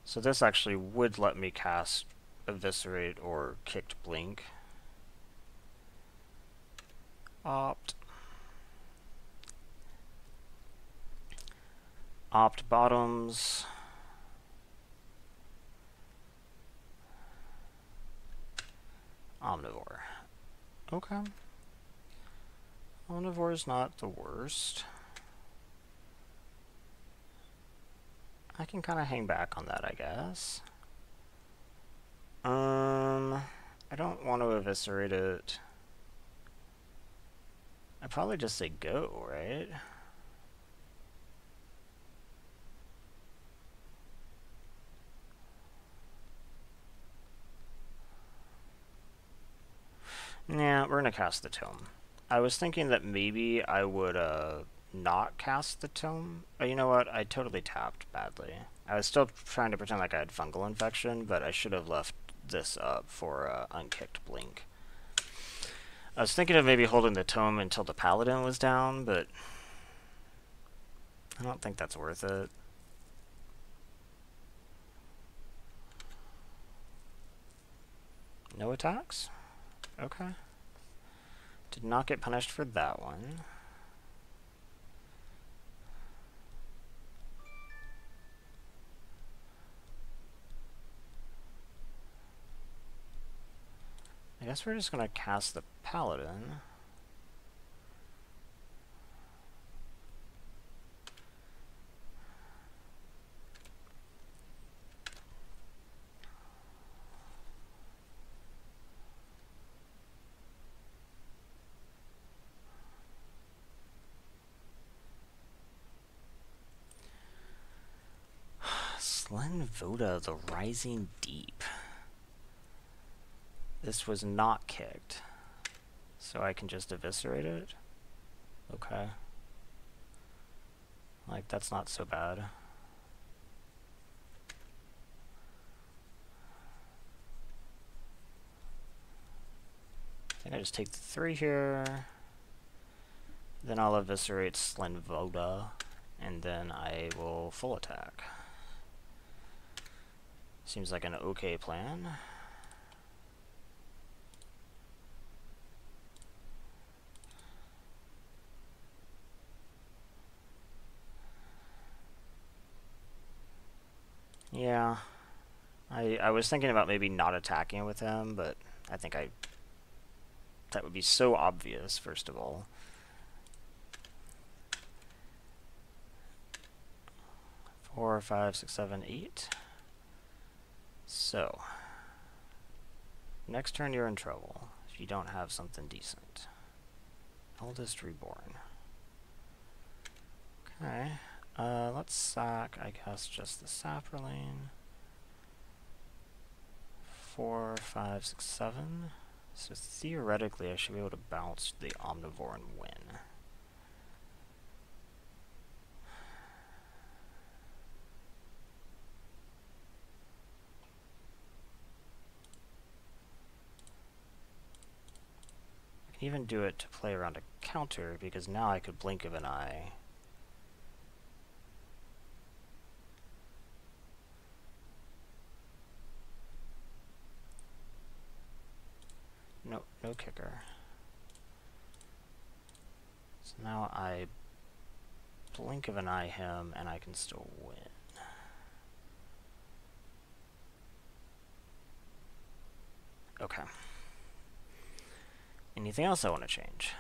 So this actually would let me cast Eviscerate or Kicked Blink. Opt. Opt bottoms. Omnivore. Okay. Omnivore is not the worst. I can kind of hang back on that, I guess. I don't want to eviscerate it. I'd probably just say go, right? Yeah, we're gonna cast the Tome. I was thinking that maybe I would not cast the tome. Oh, you know what? I totally tapped badly. I was still trying to pretend like I had fungal infection, but I should have left this up for unkicked blink. I was thinking of maybe holding the tome until the paladin was down, but I don't think that's worth it. No attacks? Okay. Did not get punished for that one. I guess we're just going to cast the paladin. Slen Voda, the Rising Deep. This was not kicked, so I can just eviscerate it? Okay. Like, that's not so bad. I think I just take the 3 here. Then I'll eviscerate Slen Voda, and then I will full attack. Seems like an okay plan. Yeah. I was thinking about maybe not attacking with him, but I think that would be so obvious, first of all. Four, 5, 6, 7, 8. So, next turn you're in trouble if you don't have something decent. Eldest Reborn. Okay. Let's sack, I guess, just the Saproling. 4, 5, 6, 7. So theoretically I should be able to bounce the Omnivore and win. I can even do it to play around a counter, because now I could blink of an eye. Nope, no kicker. So now I blink of an eye him, and I can still win. Okay. Anything else I want to change?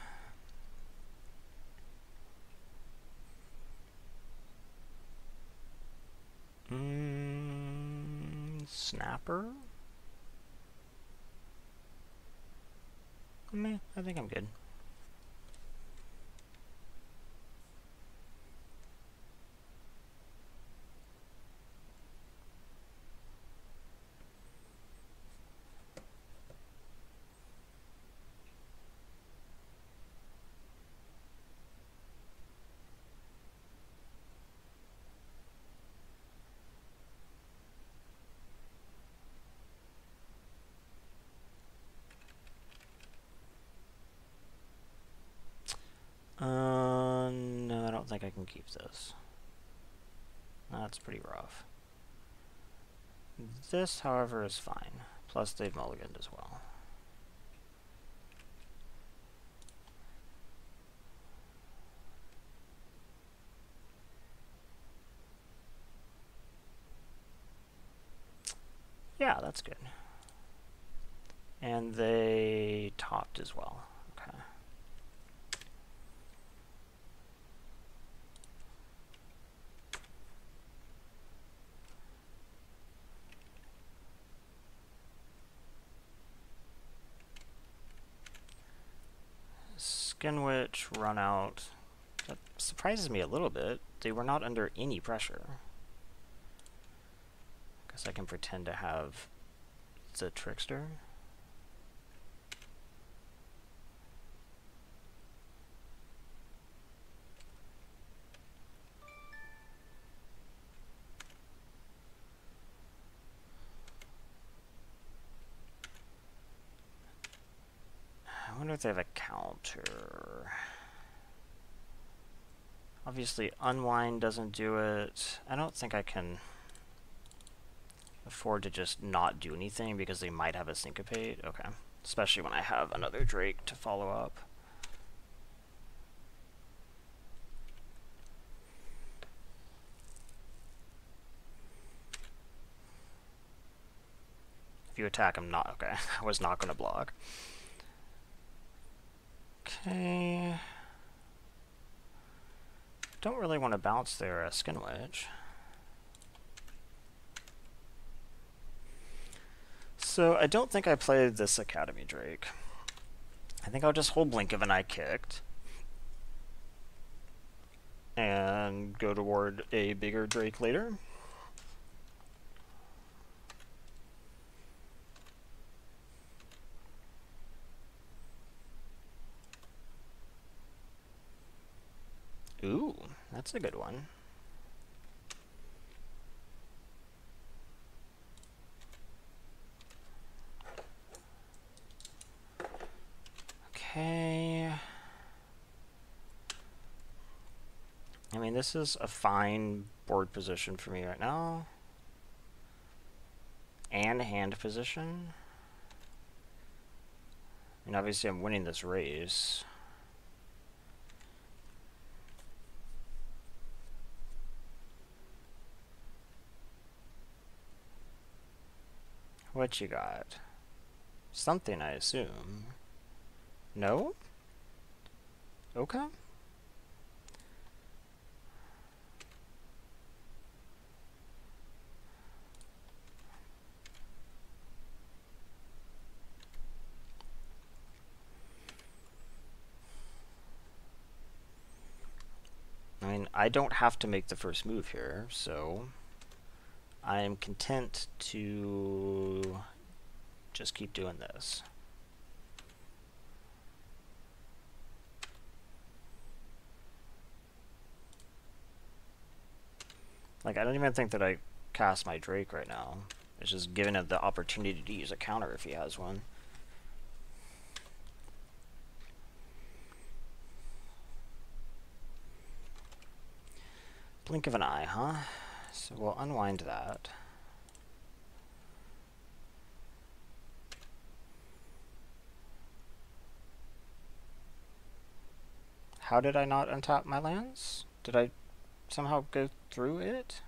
Snapper? Meh, I think I'm good. No, I don't think I can keep this. That's pretty rough. This, however, is fine. Plus, they've mulliganed as well. Yeah, that's good. And they topped as well. Okay. Skin Witch, run out. That surprises me a little bit. They were not under any pressure. Guess I can pretend to have the Trickster. wonder if they have a counter. Obviously, unwind doesn't do it. I don't think I can afford to just not do anything because they might have a syncopate. Okay. Especially when I have another Drake to follow up. If you attack, I'm not. Okay. I was not going to block. Okay. Don't really want to bounce their Skin Wedge. So I don't think I played this Academy Drake. I think I'll just hold Blink of an Eye kicked. And go toward a bigger Drake later. Ooh, that's a good one. Okay. I mean, this is a fine board position for me right now. And hand position. I mean, obviously I'm winning this race. What you got? Something, I assume. No? Okay. I mean, I don't have to make the first move here, so I am content to just keep doing this. Like, I don't even think that I cast my Drake right now. It's just giving it the opportunity to use a counter if he has one. Blink of an eye, huh? So we'll unwind that. How did I not untap my lands? Did I somehow go through it?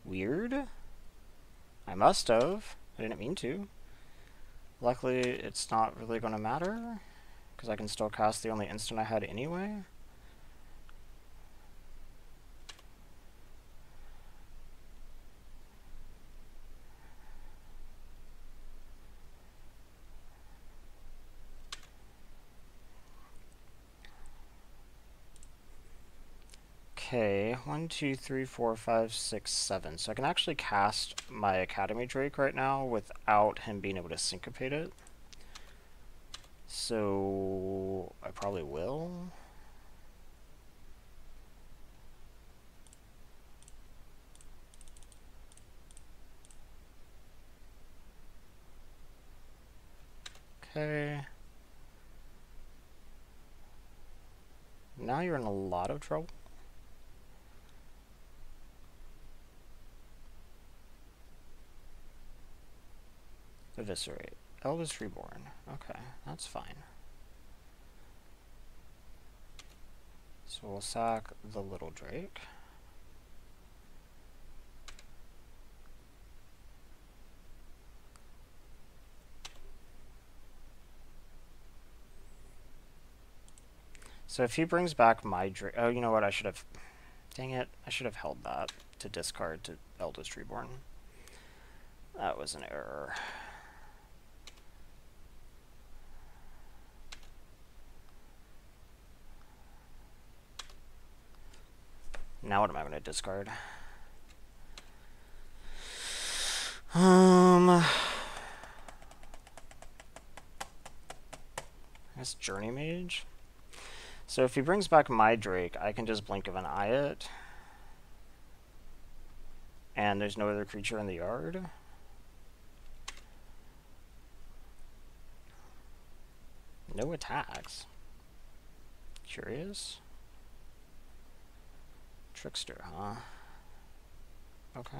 Weird. I must have. I didn't mean to. Luckily, it's not really going to matter, because I can still cast the only instant I had anyway. Okay, 1, 2, 3, 4, 5, 6, 7. So I can actually cast my Academy Drake right now without him being able to syncopate it. So I probably will. Okay. Now you're in a lot of trouble. Eviscerate. Eldest Reborn. Okay, that's fine. So we'll sack the little Drake. So if he brings back my Drake... Oh, you know what? I should have... Dang it. I should have held that to discard to Eldest Reborn. That was an error. Now what am I going to discard? That's Journey Mage. So if he brings back my Drake, I can just Blink of an Eye it. And there's no other creature in the yard. no attacks. Curious. Trickster, huh? Okay.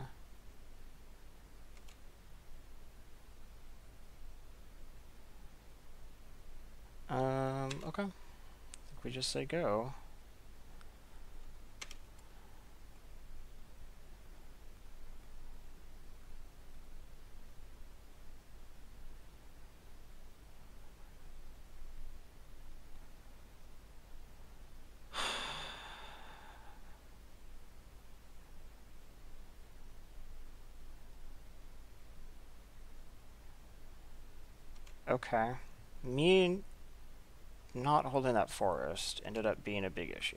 Okay. I think we just say go. Okay. Me not holding that forest ended up being a big issue.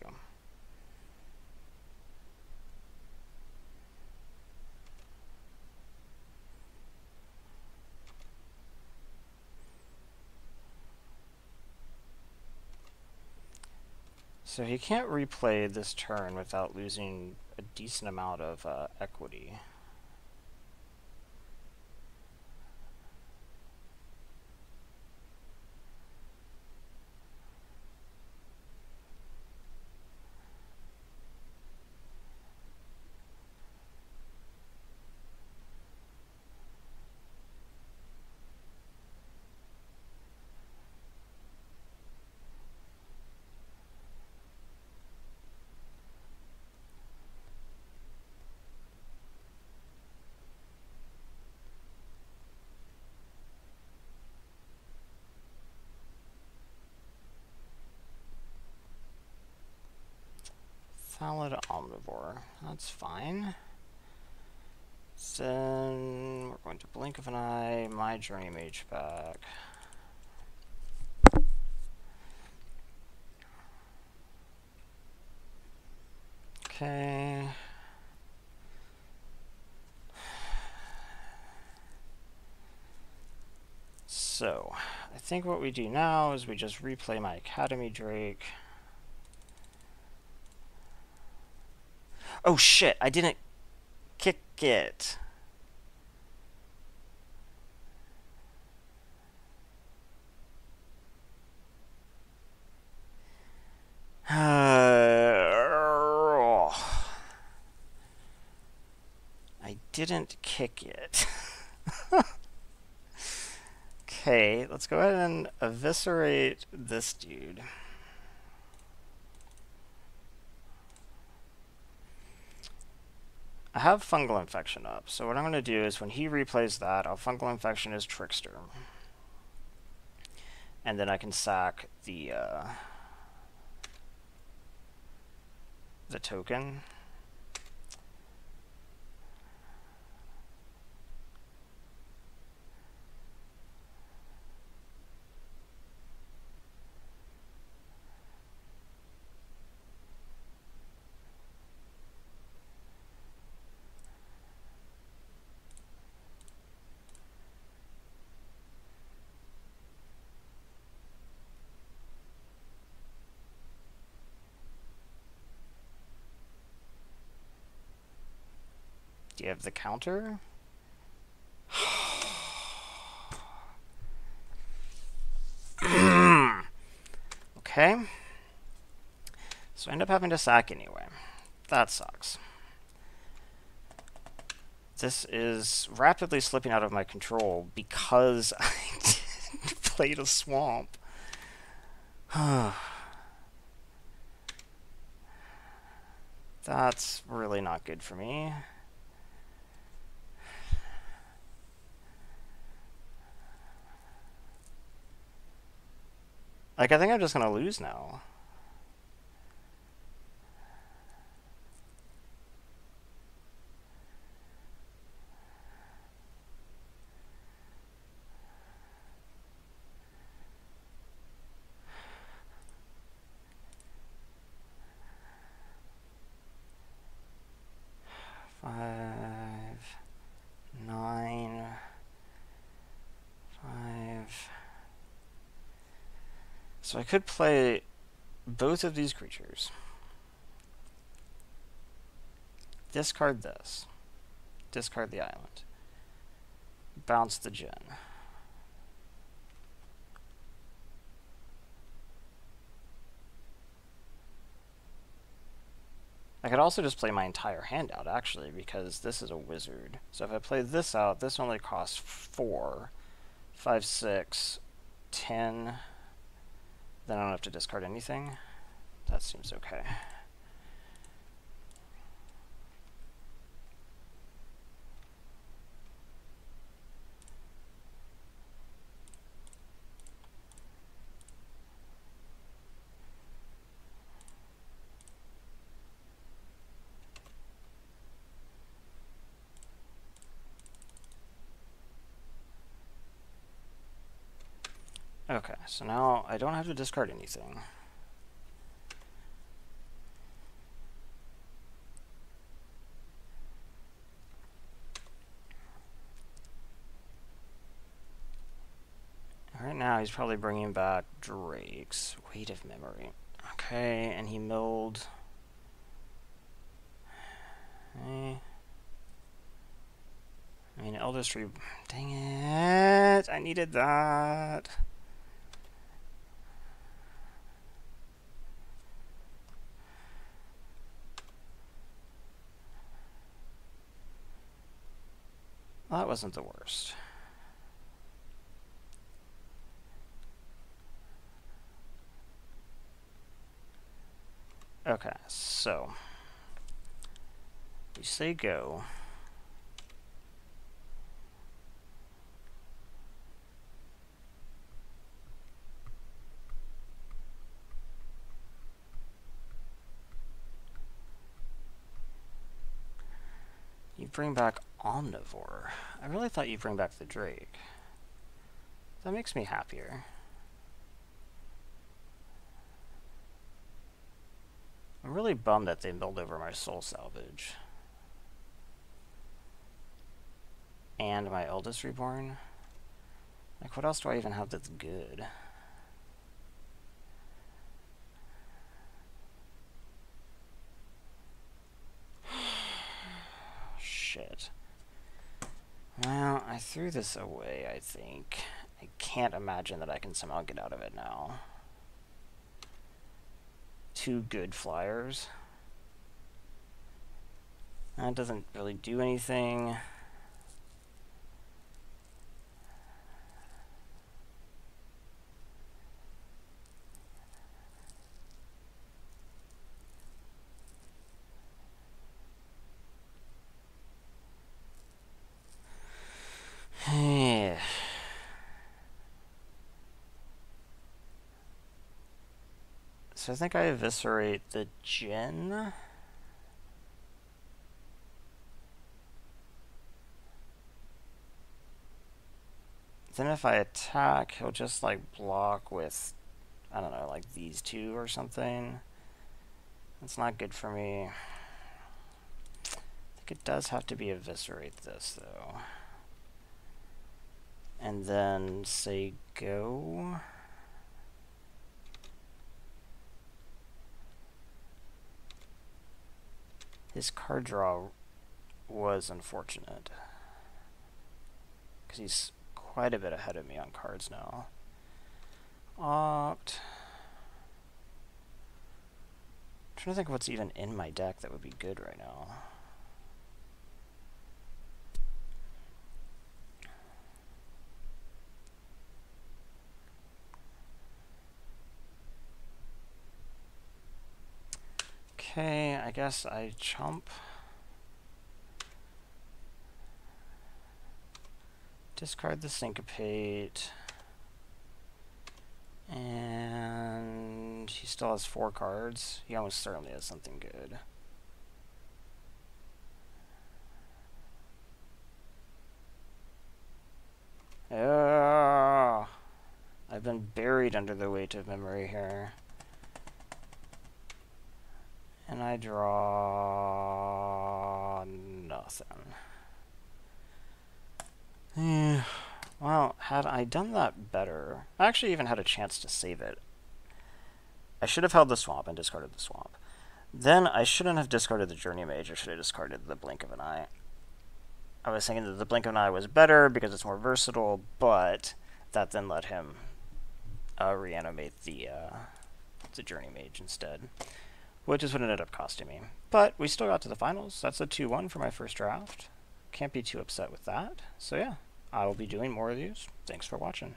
So he can't replay this turn without losing a decent amount of equity. Valid omnivore. That's fine. Then we're going to blink of an eye, my journey mage back. Okay. So, I think what we do now is we just replay my Academy Drake. Oh shit, I didn't kick it. I didn't kick it. Okay, let's go ahead and eviscerate this dude. I have fungal infection up, so what I'm going to do is when he replays that, I'll fungal infection his trickster. And then I can sack the token. Do you have the counter? Okay. So I end up having to sack anyway. That sucks. This is rapidly slipping out of my control because I didn't play a swamp. That's really not good for me. Like, I think I'm just gonna lose now. So I could play both of these creatures. Discard this. Discard the island. Bounce the Djinn. I could also just play my entire hand out, actually, because this is a wizard. So if I play this out, this only costs 4, 5, 6, 10. Then I don't have to discard anything. That seems okay. Okay, so now I don't have to discard anything. Right now he's probably bringing back Drake's Weight of Memory. Okay, and he milled... Okay. I mean, Eldest Re... Dang it! I needed that! Well, that wasn't the worst. Okay, so... You say go. You bring back Omnivore. I really thought you'd bring back the Drake. That makes me happier. I'm really bummed that they milled over my Soul Salvage. And my Eldest Reborn. Like, what else do I even have that's good? Shit. Well, I threw this away, I think. I can't imagine that I can somehow get out of it now. 2 good flyers. That doesn't really do anything. So I think I eviscerate the Djinn. Then if I attack, he'll just like block with, I don't know, like these 2 or something. That's not good for me. I think it does have to be eviscerate this though. And then say go. His card draw was unfortunate. Because he's quite a bit ahead of me on cards now. Opt. I'm trying to think of what's even in my deck that would be good right now. Okay, I guess I chump. Discard the Syncopate. And he still has 4 cards. He almost certainly has something good. Oh, I've been buried under the weight of memory here. And I draw nothing. Well, had I done that better, I actually even had a chance to save it. I should have held the swamp and discarded the swamp. Then I shouldn't have discarded the Journey Mage, I should have discarded the Blink of an Eye. I was thinking that the Blink of an Eye was better because it's more versatile, but that then let him reanimate the Journey Mage instead. which is what it ended up costing me. But we still got to the finals. That's a 2-1 for my first draft. Can't be too upset with that. So yeah, I will be doing more of these. Thanks for watching.